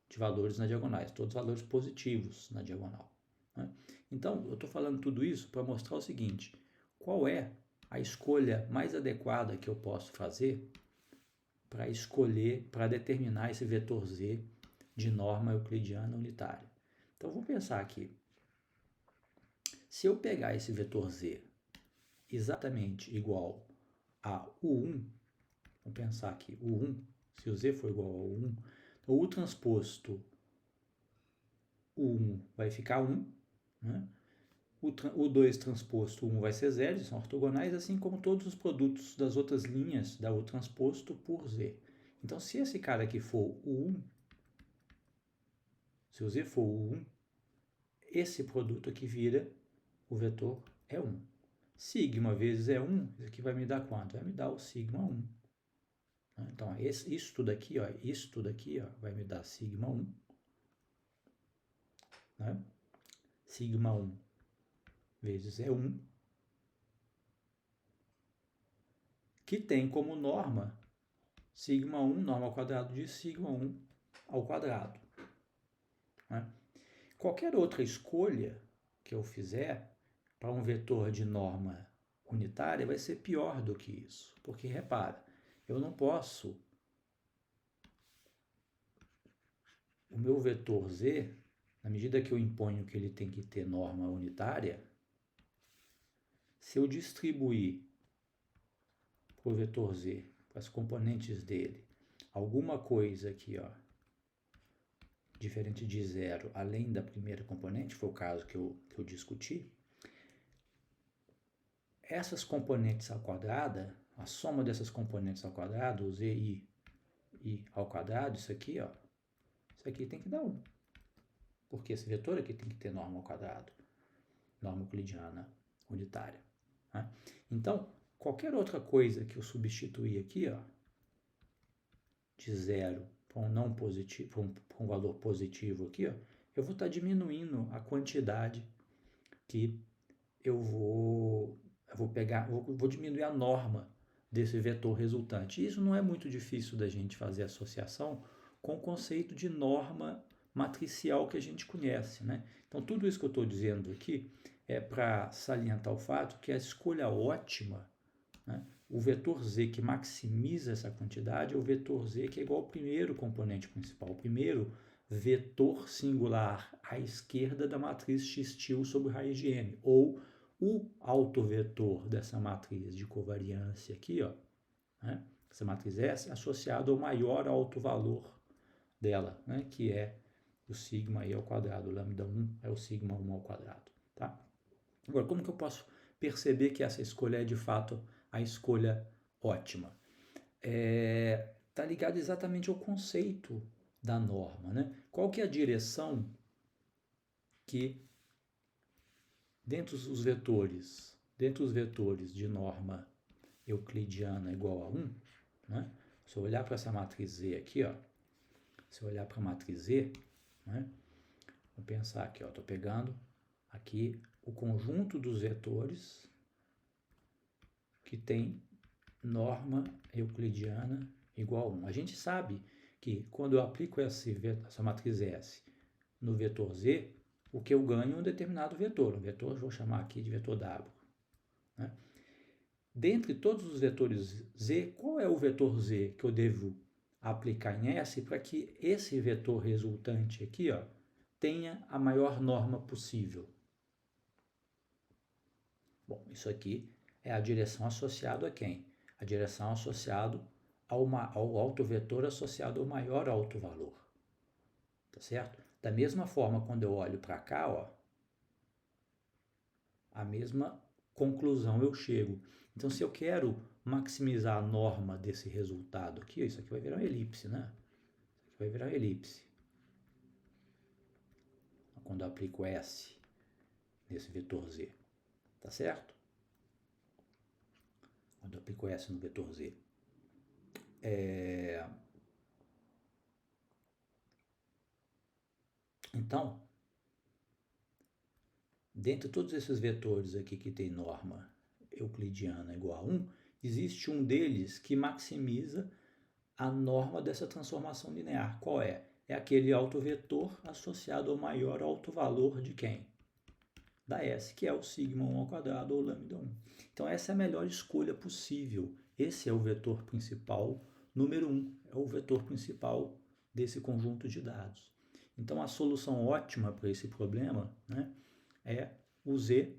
de valores na diagonais, todos valores positivos na diagonal, né? Então, eu estou falando tudo isso para mostrar o seguinte: qual é a escolha mais adequada que eu posso fazer para determinar esse vetor z de norma euclidiana unitária. Então, vou pensar aqui. Se eu pegar esse vetor z exatamente igual a U1, vamos pensar aqui, U1, se o z for igual a U1, então o transposto U1 vai ficar 1, né? O 2 transposto 1 vai ser 0, são ortogonais, assim como todos os produtos das outras linhas da U transposto por z. Então, se esse cara aqui for U1, se o z for U1, esse produto aqui vira o vetor E1. Sigma vezes E1, isso aqui vai me dar quanto? Vai me dar o sigma 1. Então, isso tudo aqui, vai me dar sigma 1. Né? Sigma 1 vezes E1, que tem como norma sigma 1, norma ao quadrado de sigma 1 ao quadrado. Né? Qualquer outra escolha que eu fizer para um vetor de norma unitária vai ser pior do que isso. Porque, repara, eu não posso... O meu vetor z, na medida que eu imponho que ele tem que ter norma unitária, se eu distribuir para o vetor z, para as componentes dele, alguma coisa aqui, ó, diferente de zero, além da primeira componente, foi o caso que eu discuti, essas componentes ao quadrado, a soma dessas componentes ao quadrado, o zi ao quadrado, isso aqui tem que dar 1. Porque esse vetor aqui tem que ter norma ao quadrado, norma euclidiana unitária. Né? Então, qualquer outra coisa que eu substituir aqui, ó, de zero para um não positivo, para um valor positivo aqui, ó, eu vou estar diminuindo a quantidade que eu vou pegar, vou diminuir a norma desse vetor resultante. Isso não é muito difícil da gente fazer associação com o conceito de norma matricial que a gente conhece, né? Então, tudo isso que eu estou dizendo aqui é para salientar o fato que a escolha ótima, né, o vetor z que maximiza essa quantidade é o vetor z que é igual ao primeiro componente principal, o primeiro vetor singular à esquerda da matriz x-til sobre raiz de m, ou o autovetor dessa matriz de covariância aqui, ó, né, essa matriz S associado ao maior autovalor dela, né, que é o sigma i ao quadrado, o lambda 1 é o sigma 1 ao quadrado. Tá? Agora, como que eu posso perceber que essa escolha é de fato a escolha ótima? Está ligado exatamente ao conceito da norma. Né? Qual que é a direção que, dentro dos vetores de norma euclidiana igual a 1, né? Se eu olhar para essa matriz Z aqui, ó, se eu olhar para a matriz Z, né? Vou pensar aqui, estou pegando aqui o conjunto dos vetores que tem norma euclidiana igual a 1. A gente sabe que quando eu aplico essa matriz S no vetor Z, o que eu ganho é um determinado vetor. Um vetor, vou chamar aqui de vetor W. Né? Dentre todos os vetores Z, qual é o vetor Z que eu devo aplicar em S para que esse vetor resultante aqui, ó, tenha a maior norma possível? Bom, isso aqui é a direção associada a quem? A direção associada ao autovetor associado ao maior autovalor. Tá certo? Da mesma forma, quando eu olho para cá, ó, a mesma conclusão eu chego. Então, se eu quero maximizar a norma desse resultado aqui, isso aqui vai virar uma elipse, né? Isso aqui vai virar uma elipse. Quando eu aplico S nesse vetor Z. Tá certo? Quando eu aplico S no vetor Z. Então, dentre todos esses vetores aqui que tem norma euclidiana igual a 1, existe um deles que maximiza a norma dessa transformação linear. Qual é? É aquele autovetor associado ao maior autovalor de quem? da S, que é o sigma 1 ao quadrado ou lambda 1. Então essa é a melhor escolha possível. Esse é o vetor principal, número 1, é o vetor principal desse conjunto de dados. Então a solução ótima para esse problema, né, é o Z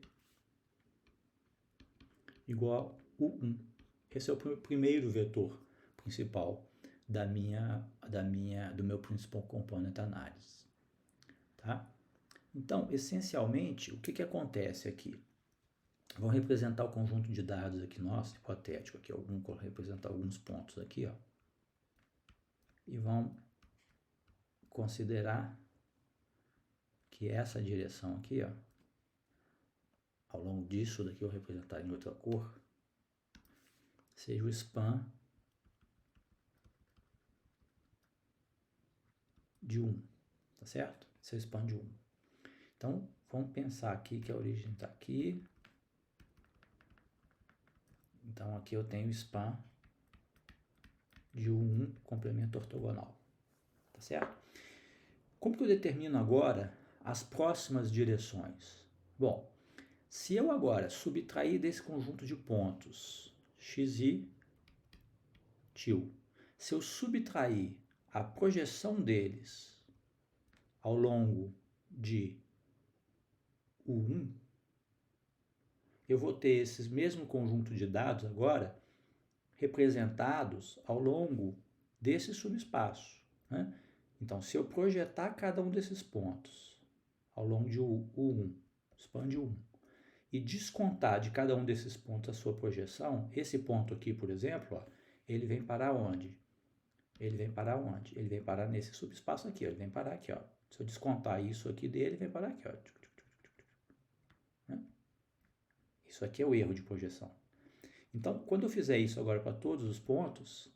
igual a U1. Esse é o primeiro vetor principal do meu Principal Component Analysis. Tá? Então, essencialmente, o que acontece aqui? Vamos representar o conjunto de dados aqui nosso, hipotético, aqui, vamos representar alguns pontos aqui, ó, e vamos considerar que essa direção aqui, ó, ao longo disso daqui eu vou representar em outra cor, seja o span de 1, tá certo? Esse é o span de 1. Então, vamos pensar aqui que a origem está aqui. Então, aqui eu tenho span de 1 complemento ortogonal, tá certo? Como que eu determino agora as próximas direções? Bom, se eu agora subtrair desse conjunto de pontos xi, til, se eu subtrair a projeção deles ao longo de U1, eu vou ter esses mesmo conjunto de dados agora representados ao longo desse subespaço, né? Então, se eu projetar cada um desses pontos ao longo de U1, span de U1, e descontar de cada um desses pontos a sua projeção, esse ponto aqui, por exemplo, ó, ele vem parar onde? Ele vem parar onde? Ele vem parar nesse subespaço aqui, ó, ele vem parar aqui, ó. Se eu descontar isso aqui dele, ele vem parar aqui, ó. Isso aqui é o erro de projeção. Então, quando eu fizer isso agora para todos os pontos,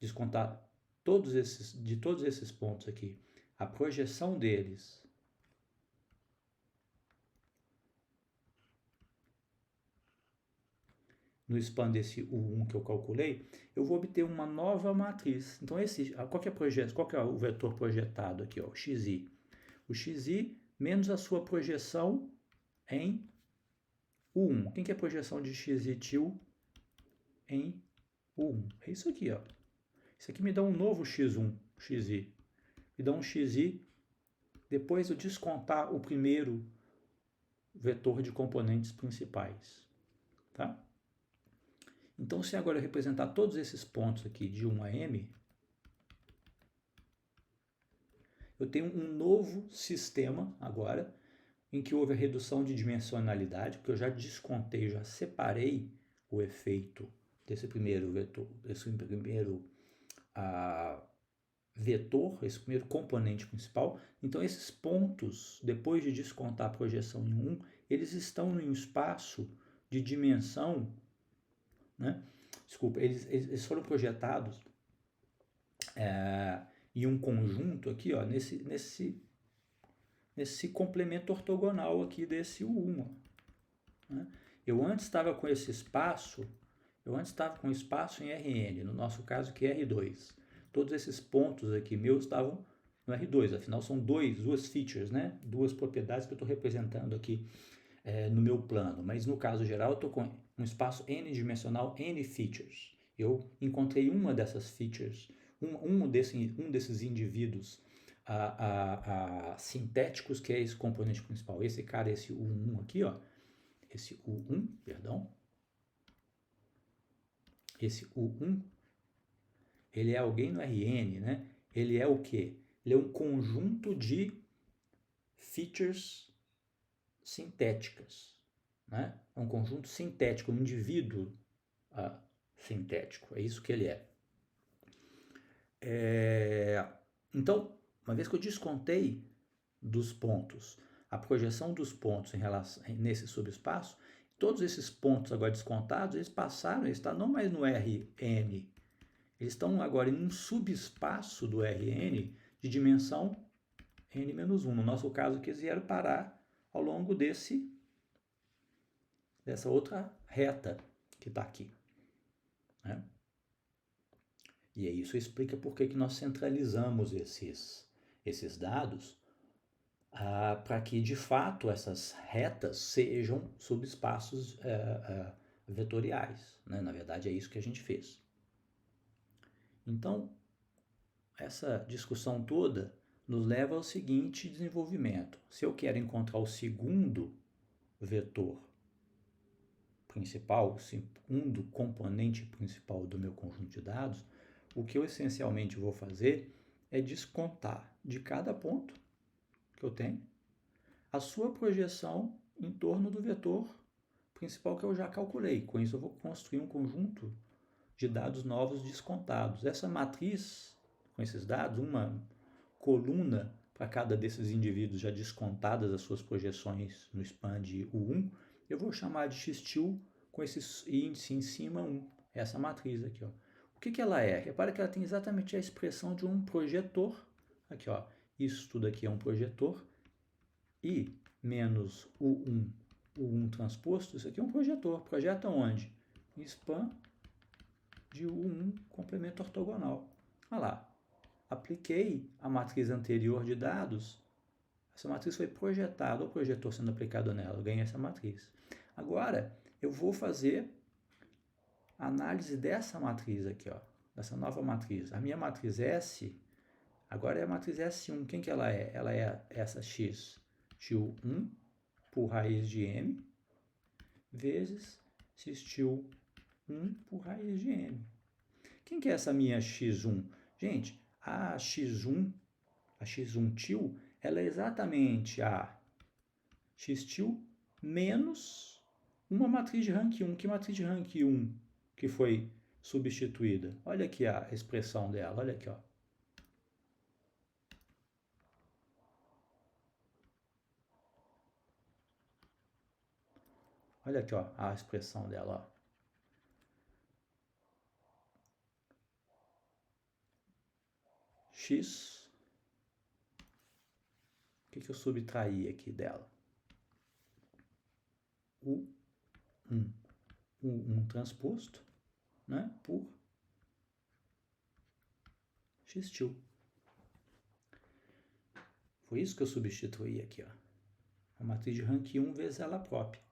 descontar de todos esses pontos aqui, a projeção deles no span desse U1 que eu calculei, eu vou obter uma nova matriz. Então, qual que é o vetor projetado aqui? Ó, o xi. O xi menos a sua projeção em U1. Quem que é a projeção de xi til em U1? É isso aqui, ó. Isso aqui me dá um novo x1, xi. Me dá um xi, depois eu descontar o primeiro vetor de componentes principais, tá? Então, se agora eu representar todos esses pontos aqui de 1 a m, eu tenho um novo sistema agora, em que houve a redução de dimensionalidade, porque eu já descontei, já separei o efeito desse primeiro vetor, esse primeiro esse primeiro componente principal. Então, esses pontos, depois de descontar a projeção em 1, eles estão em um espaço de dimensão, né? Desculpa, eles foram projetados em um conjunto aqui, ó, nesse complemento ortogonal aqui desse U1. Né? Eu antes estava com esse espaço, em Rn, no nosso caso que é R2. Todos esses pontos aqui meus estavam no R2, afinal são duas features, né? Duas propriedades que eu estou representando aqui no meu plano, mas no caso geral eu estou com um espaço n-dimensional, n features. Eu encontrei uma dessas features, um desses indivíduos sintéticos, que é esse componente principal. Esse cara, esse U1 aqui, ó, esse U1, ele é alguém no Rn, né? Ele é o quê? Ele é um conjunto de features sintéticas, né? É um conjunto sintético, um indivíduo sintético, é isso que ele é. Então, uma vez que eu descontei dos pontos, a projeção dos pontos nesse subespaço, todos esses pontos agora descontados, eles estão não mais no Rn, eles estão agora em um subespaço do Rn de dimensão n-1. No nosso caso, que eles vieram parar ao longo dessa outra reta que está aqui. Né? E aí isso explica por que nós centralizamos esses dados para que, de fato, essas retas sejam subespaços vetoriais, né? Na verdade, é isso que a gente fez. Então, essa discussão toda nos leva ao seguinte desenvolvimento. Se eu quero encontrar o segundo vetor principal, o segundo componente principal do meu conjunto de dados, o que eu essencialmente vou fazer é descontar de cada ponto que eu tenho a sua projeção em torno do vetor principal que eu já calculei. Com isso eu vou construir um conjunto de dados novos descontados. Essa matriz, com esses dados, uma coluna para cada desses indivíduos já descontadas as suas projeções no span de U1, eu vou chamar de x-til com esse índice em cima 1, essa matriz aqui. Ó. O que ela é? Repara que ela tem exatamente a expressão de um projetor. Aqui, ó, isso tudo aqui é um projetor. I menos U1 transposto, isso aqui é um projetor. Projeta onde? Span de U1 complemento ortogonal. Olha lá, apliquei a matriz anterior de dados, essa matriz foi projetada, o projetor sendo aplicado nela, eu ganhei essa matriz. Agora, eu vou fazer a análise dessa matriz aqui, ó, dessa nova matriz. A minha matriz S, agora é a matriz S1. Quem que ela é? Ela é essa x til 1 por raiz de m vezes x til 1 por raiz de m. Quem que é essa minha x1? Gente, a x1 til, ela é exatamente a x til menos uma matriz de rank 1. Que matriz de rank 1 que foi substituída? Olha aqui a expressão dela, olha aqui, ó. Olha aqui, ó, a expressão dela, ó. X, o que eu subtraí aqui dela? U1 transposto, né, por x-til. Foi isso que eu substituí aqui, ó. A matriz de rank 1 vezes ela própria.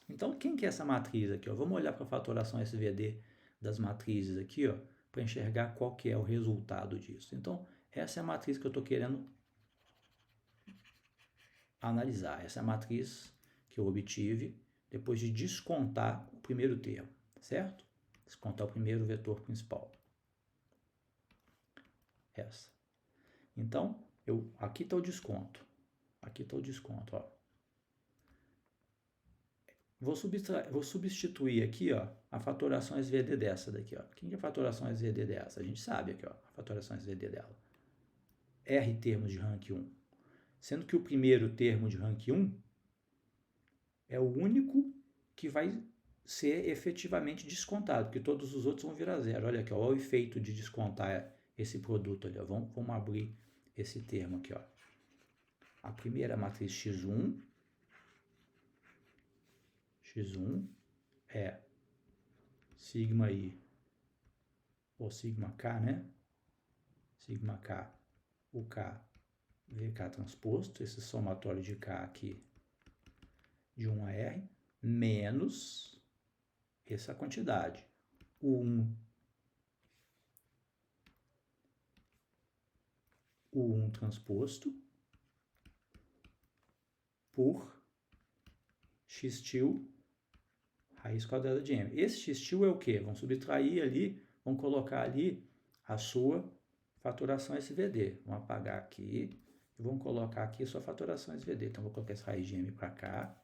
Então, quem que é essa matriz aqui? Ó? Vamos olhar para a fatoração SVD das matrizes aqui, ó, para enxergar qual que é o resultado disso. Então, essa é a matriz que eu estou querendo analisar. Essa é a matriz que eu obtive depois de descontar o primeiro termo, certo? Descontar o primeiro vetor principal. Essa. Então, aqui está o desconto. Aqui está o desconto, ó. Vou substituir aqui, ó, a fatoração SVD dessa daqui, ó. Quem é a fatoração SVD dessa? A gente sabe aqui, ó, a fatoração SVD dela. R termos de rank 1. Sendo que o primeiro termo de rank 1 é o único que vai ser efetivamente descontado, porque todos os outros vão virar zero. Olha aqui, ó, olha o efeito de descontar esse produto ali, ó. Vamos abrir esse termo aqui, ó. A primeira matriz x1 é sigma i, ou sigma k, né? Sigma k, o k, vk transposto, esse somatório de k aqui, de 1 a r, menos essa quantidade, U1 transposto por x-til raiz quadrada de m. Esse x-til é o quê? Vamos subtrair ali, vamos colocar ali a sua fatoração SVD. Vamos apagar aqui e vamos colocar aqui a sua fatoração SVD. Então, vou colocar essa raiz de m para cá.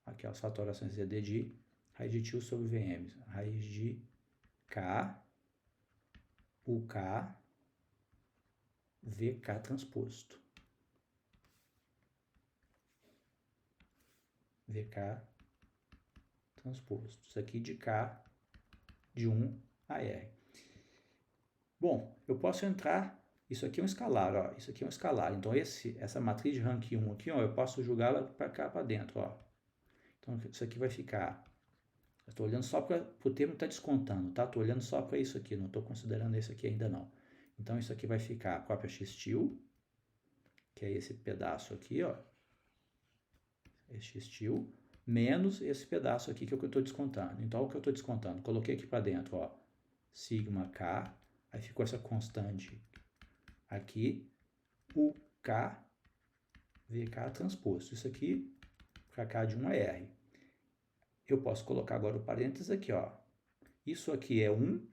Aqui, ó, as fatorações SVD de raiz de til sobre Vm. Raiz de k, UK, VK transposto. VK transposto. Isso aqui de K de 1 a R. Bom, eu posso entrar, isso aqui é um escalar, ó, isso aqui é um escalar. Então, essa matriz de rank 1 aqui, ó, eu posso jogá-la para cá, para dentro, ó. Então, isso aqui vai ficar Eu estou olhando só para o termo que está descontando, tá? Estou olhando só para isso aqui, não estou considerando esse aqui ainda não. Então, isso aqui vai ficar a própria x-til, que é esse pedaço aqui, ó. Esse x-til, menos esse pedaço aqui que é o que eu estou descontando. Então, o que eu estou descontando? Coloquei aqui para dentro, ó, sigma k, aí ficou essa constante aqui, o k, vk transposto. Isso aqui, para k de 1 é r. Eu posso colocar agora o parênteses aqui, ó. Isso aqui é 1,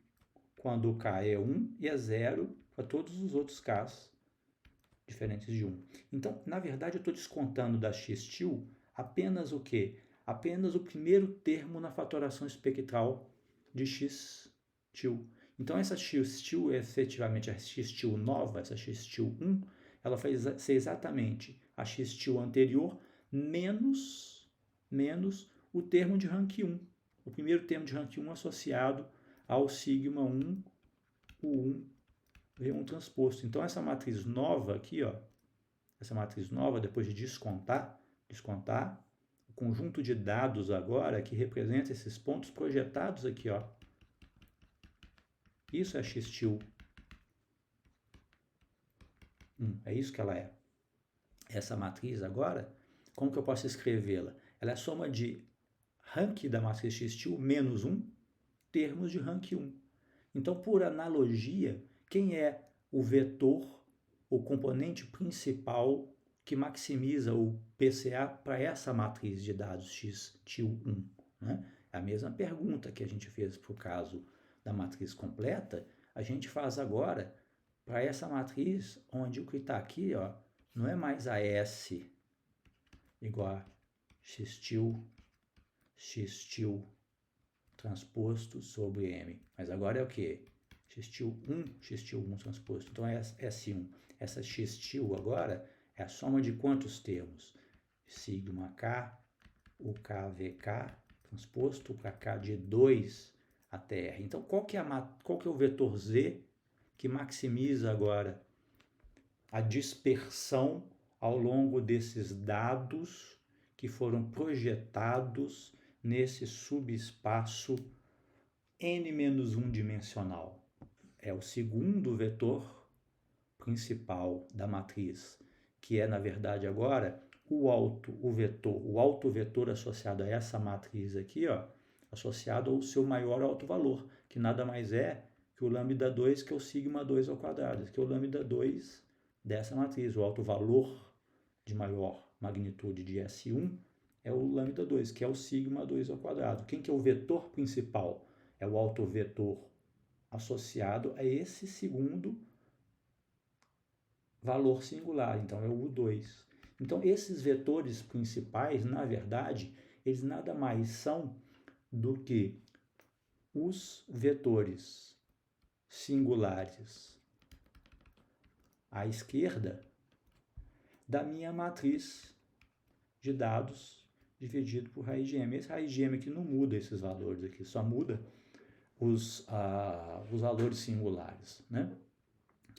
quando o k é 1, e é 0 para todos os outros k's diferentes de 1. Então, na verdade, eu estou descontando da x-til apenas o quê? Apenas o primeiro termo na fatoração espectral de x-til. Então, essa x-til é efetivamente a x-til nova, essa x-til 1, ela vai ser exatamente a x-til anterior menos o termo de rank 1. O primeiro termo de rank 1 associado ao sigma 1, U1, V1 transposto. Então, essa matriz nova aqui, ó, essa matriz nova, depois de descontar o conjunto de dados agora que representa esses pontos projetados aqui, ó. Isso é a x-til. É isso que ela é. Essa matriz agora, como que eu posso escrevê-la? Ela é a soma de rank da matriz x-til menos 1 termos de rank 1. Então, por analogia, quem é o vetor, o componente principal que maximiza o PCA para essa matriz de dados x-til1? Né? É a mesma pergunta que a gente fez para o caso da matriz completa, a gente faz agora para essa matriz, onde o que está aqui, ó, não é mais a S igual a x-til transposto sobre M. Mas agora é o que? x-til1 transposto. Então é S1. Essa x-til agora é a soma de quantos termos? Sigma K, o KVK transposto para K de 2 até R. Então qual que é o vetor Z que maximiza agora a dispersão ao longo desses dados que foram projetados nesse subespaço n-1 dimensional? É o segundo vetor principal da matriz, que é, na verdade, agora o autovetor associado a essa matriz aqui, ó, associado ao seu maior autovalor, que nada mais é que o lambda 2, que é o sigma 2 ao quadrado, que é o lambda 2 dessa matriz. O autovalor de maior magnitude de S1 é o lambda 2, que é o sigma 2 ao quadrado. Quem que é o vetor principal? É o autovetor associado a esse segundo valor singular, então é o U2. Então, esses vetores principais, na verdade, eles nada mais são do que os vetores singulares à esquerda da minha matriz de dados dividido por raiz de m. Esse raiz de m aqui não muda esses valores aqui, só muda os valores singulares, né?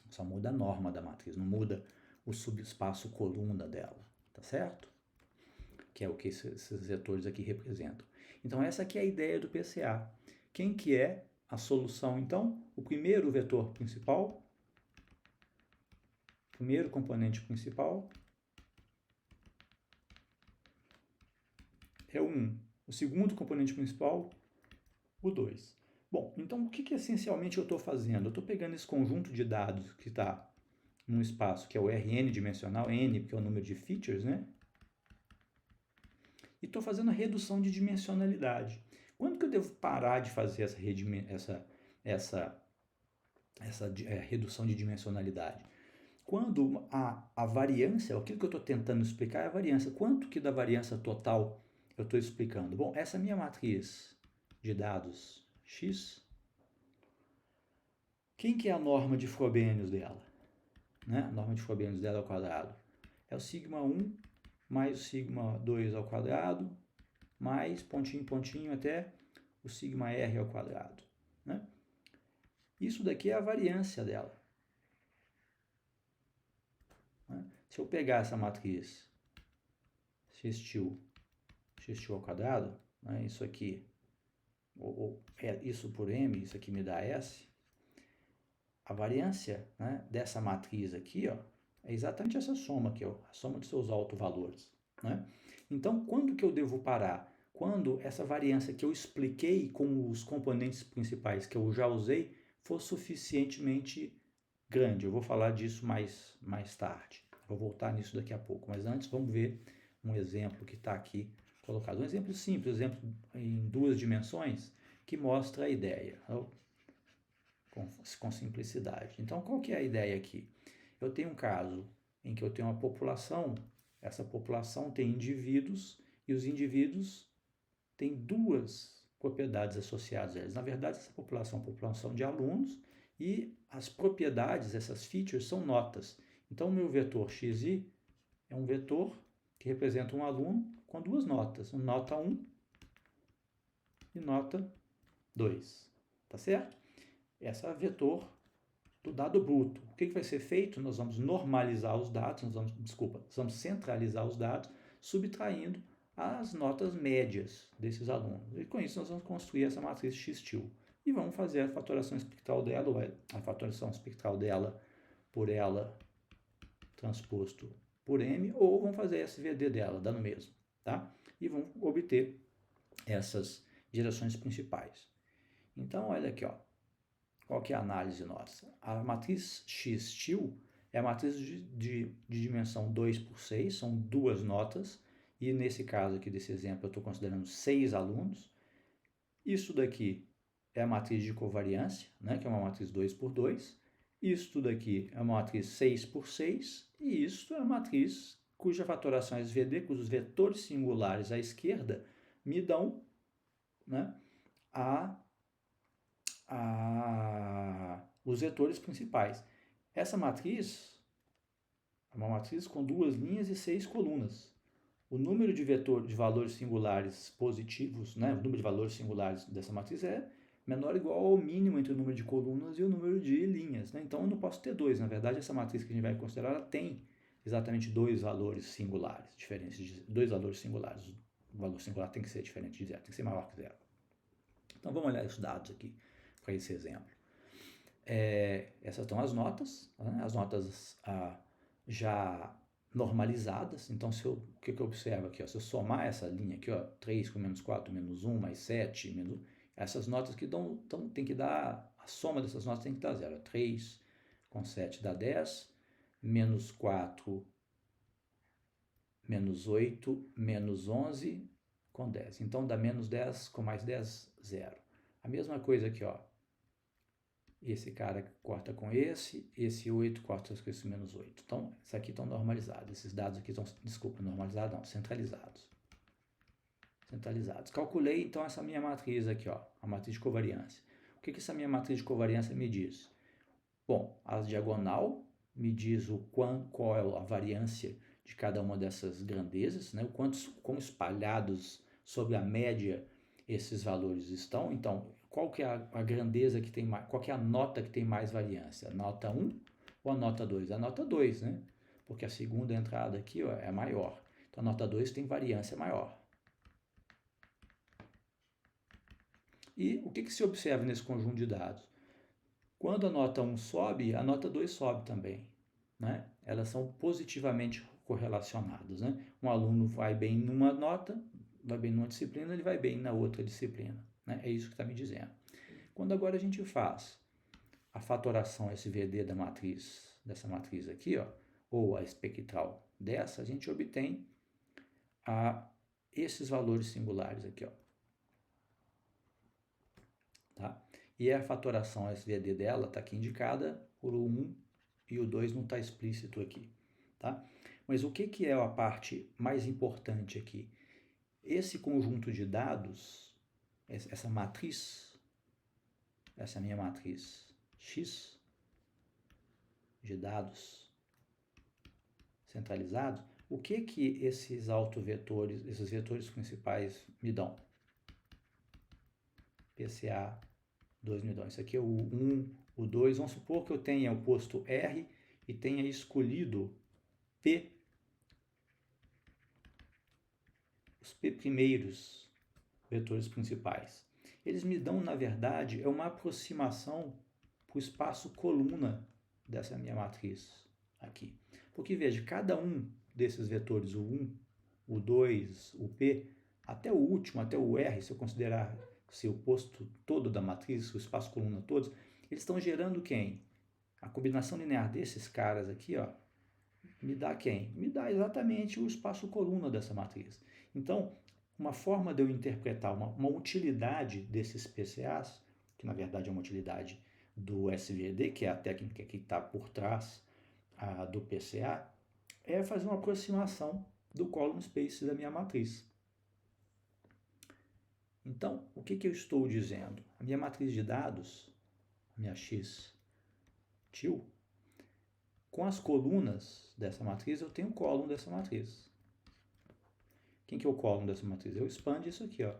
Só muda a norma da matriz, não muda o subespaço coluna dela, tá certo? Que é o que esses vetores aqui representam. Então, essa aqui é a ideia do PCA. Quem que é a solução, então? O primeiro vetor principal, primeiro componente principal, é o 1. O segundo componente principal, o 2. Bom, então o que essencialmente eu estou fazendo? Eu estou pegando esse conjunto de dados que está num espaço que é o Rn dimensional, n porque é o número de features, né? E estou fazendo a redução de dimensionalidade. Quando que eu devo parar de fazer essa redução de dimensionalidade? Quando a variância, aquilo que eu estou tentando explicar é a variância. Quanto que da variância total eu estou explicando? Bom, essa minha matriz de dados X, quem que é a norma de Frobenius dela? Né? A norma de Frobenius dela ao quadrado é o sigma 1 mais o sigma 2 ao quadrado, mais pontinho, pontinho, até o sigma r ao quadrado. Né? Isso daqui é a variância dela. Né? Se eu pegar essa matriz x-til ao quadrado, né, isso aqui isso por M, isso aqui me dá S, a variância, né, dessa matriz aqui, ó, é exatamente essa soma aqui, ó, a soma de seus autovalores, né? Então, quando que eu devo parar? Quando essa variância que eu expliquei com os componentes principais que eu já usei for suficientemente grande. Eu vou falar disso mais tarde. Vou voltar nisso daqui a pouco, mas antes vamos ver um exemplo que está aqui colocado. Um exemplo simples, um exemplo em 2 dimensões que mostra a ideia, com simplicidade. Então, qual que é a ideia aqui? Eu tenho um caso em que eu tenho uma população, essa população tem indivíduos e os indivíduos têm 2 propriedades associadas a eles. Na verdade, essa população é uma população de alunos e as propriedades, essas features, são notas. Então, o meu vetor xi é um vetor que representa um aluno com 2 notas, nota 1 e nota 2. Tá certo? Essa é a vetor do dado bruto. O que vai ser feito? Nós vamos normalizar os dados, nós vamos centralizar os dados, subtraindo as notas médias desses alunos. E com isso nós vamos construir essa matriz X-til. E vamos fazer a fatoração espectral dela, a fatoração espectral dela por ela transposto por M, ou vamos fazer a SVD dela, dando mesmo, tá? E vamos obter essas direções principais. Então, olha aqui, ó. Qual que é a análise nossa? A matriz X-til é a matriz de dimensão 2 por 6, são 2 notas, e nesse caso aqui desse exemplo eu estou considerando 6 alunos. Isso daqui é a matriz de covariância, né, que é uma matriz 2 por 2. Isso daqui é uma matriz 6 por 6, e isso é a matriz cuja fatoração é SVD, cujos vetores singulares à esquerda me dão, né, os vetores principais. Essa matriz é uma matriz com 2 linhas e 6 colunas. O número de valores singulares positivos, né, o número de valores singulares dessa matriz é menor ou igual ao mínimo entre o número de colunas e o número de linhas, né? Então eu não posso ter 2. Na verdade, essa matriz que a gente vai considerar, ela tem exatamente 2 valores singulares, diferentes de 2 valores singulares. O valor singular tem que ser diferente de zero, tem que ser maior que zero. Então vamos olhar os dados aqui para esse exemplo. Essas são as notas, né? As notas já normalizadas. Então, o que eu observo aqui? Ó, se eu somar essa linha aqui, ó, 3 com menos 4, menos 1, mais 7, menos 1, essas notas que tem que dar, a soma dessas notas tem que dar 0. 3 com 7 dá 10, menos 4, menos 8, menos 11 com 10. Então, dá menos 10 com mais 10, 0. A mesma coisa aqui, ó. Esse cara corta com esse 8 corta com esse menos 8. Então, esses aqui estão normalizados. Esses dados aqui estão, desculpa, normalizados não, centralizados. Centralizados. Calculei, então, essa minha matriz aqui, ó, a matriz de covariância. O que essa minha matriz de covariância me diz? Bom, a diagonal me diz qual é a variância de cada uma dessas grandezas, né? Como espalhados sobre a média esses valores estão. Então, qual que é a grandeza que tem mais, qual que é a nota que tem mais variância? A nota 1 ou a nota 2? A nota 2, né? Porque a segunda entrada aqui, ó, é maior. Então, a nota 2 tem variância maior. E o que se observa nesse conjunto de dados? Quando a nota 1 sobe, a nota 2 sobe também, né? Elas são positivamente correlacionadas, né? Um aluno vai bem numa nota, vai bem numa disciplina, ele vai bem na outra disciplina, né? É isso que está me dizendo. Quando agora a gente faz a fatoração SVD dessa matriz aqui, ó, ou a espectral dessa, a gente obtém esses valores singulares aqui, ó. Tá? E a fatoração SVD dela está aqui indicada por 1 e o 2 não está explícito aqui. Tá? Mas o que é a parte mais importante aqui? Esse conjunto de dados, essa matriz, essa minha matriz X de dados centralizados, o que esses autovetores, esses vetores principais me dão? PCA 2 me dão. Isso aqui é o 1, o 2. Vamos supor que eu tenha o posto R e tenha escolhido P, os P primeiros vetores principais. eles me dão, na verdade, uma aproximação para o espaço coluna dessa minha matriz aqui. Porque, veja, cada um desses vetores, o 1, o 2, o P, até o último, até o R, se eu considerar se o posto todo da matriz, o espaço coluna todos, eles estão gerando quem? A combinação linear desses caras aqui, ó, me dá quem? Me dá exatamente o espaço coluna dessa matriz. Então, uma forma de eu interpretar uma utilidade desses PCAs, que na verdade é uma utilidade do SVD, que é a técnica que está por trás do PCA, é fazer uma aproximação do column space da minha matriz. Então, o que eu estou dizendo? A minha matriz de dados, a minha X-til, com as colunas dessa matriz, eu tenho o column dessa matriz. Quem que é o column dessa matriz? Eu expando isso aqui, ó.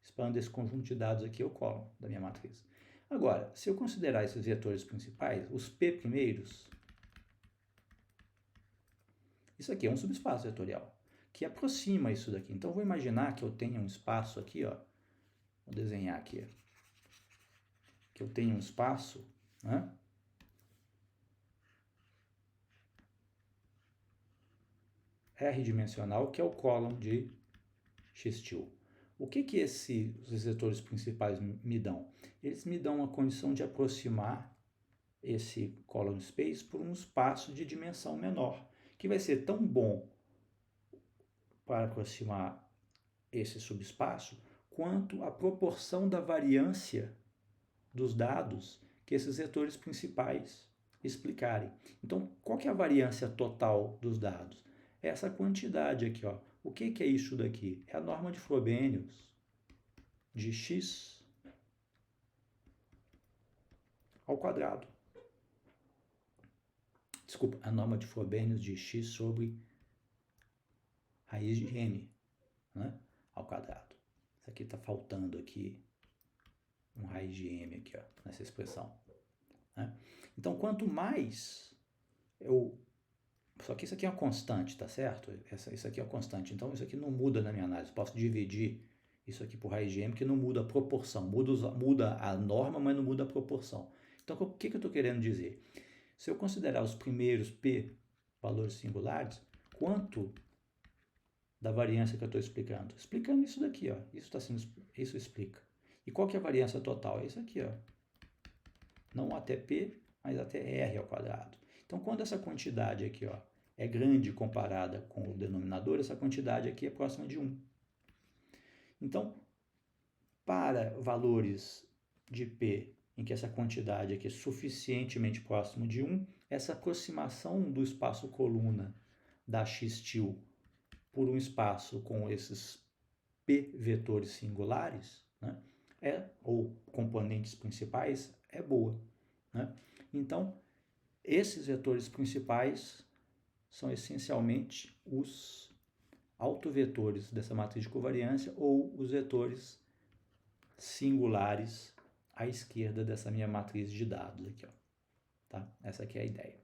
Expando esse conjunto de dados aqui, é o column da minha matriz. Agora, se eu considerar esses vetores principais, os P primeiros, isso aqui é um subespaço vetorial, que aproxima isso daqui. Então, eu vou imaginar que eu tenha um espaço aqui, ó. Vou desenhar aqui, que eu tenho um espaço, né? R-dimensional, que é o column de X-til. O que esses vetores principais me dão? Eles me dão a condição de aproximar esse column space por um espaço de dimensão menor, que vai ser tão bom para aproximar esse subespaço quanto a proporção da variância dos dados que esses vetores principais explicarem. Então, qual que é a variância total dos dados? É essa quantidade aqui, ó. O que é isso daqui? É a norma de Frobenius de x ao quadrado. Desculpa, a norma de Frobenius de x sobre raiz de m, né, ao quadrado. Isso aqui está faltando aqui um raiz de m aqui, ó, nessa expressão. Né? Então, quanto mais eu... Só que isso aqui é uma constante, tá certo? Isso aqui é uma constante. Então, isso aqui não muda na minha análise. Posso dividir isso aqui por raiz de m, que não muda a proporção. Muda a norma, mas não muda a proporção. Então, o que eu estou querendo dizer? Se eu considerar os primeiros P valores singulares, quanto da variância que eu estou explicando? Explicando isso daqui, ó. Isso explica. E qual que é a variância total? É isso aqui, ó. Não até P, mas até R ao quadrado. Então, quando essa quantidade aqui, ó, é grande comparada com o denominador, essa quantidade aqui é próxima de 1. Então, para valores de P em que essa quantidade aqui é suficientemente próximo de 1, essa aproximação do espaço coluna da X-til por um espaço com esses P vetores singulares, né, ou componentes principais, é boa. Né? Então, esses vetores principais são essencialmente os autovetores dessa matriz de covariância ou os vetores singulares à esquerda dessa minha matriz de dados aqui, ó. Tá? Essa aqui é a ideia.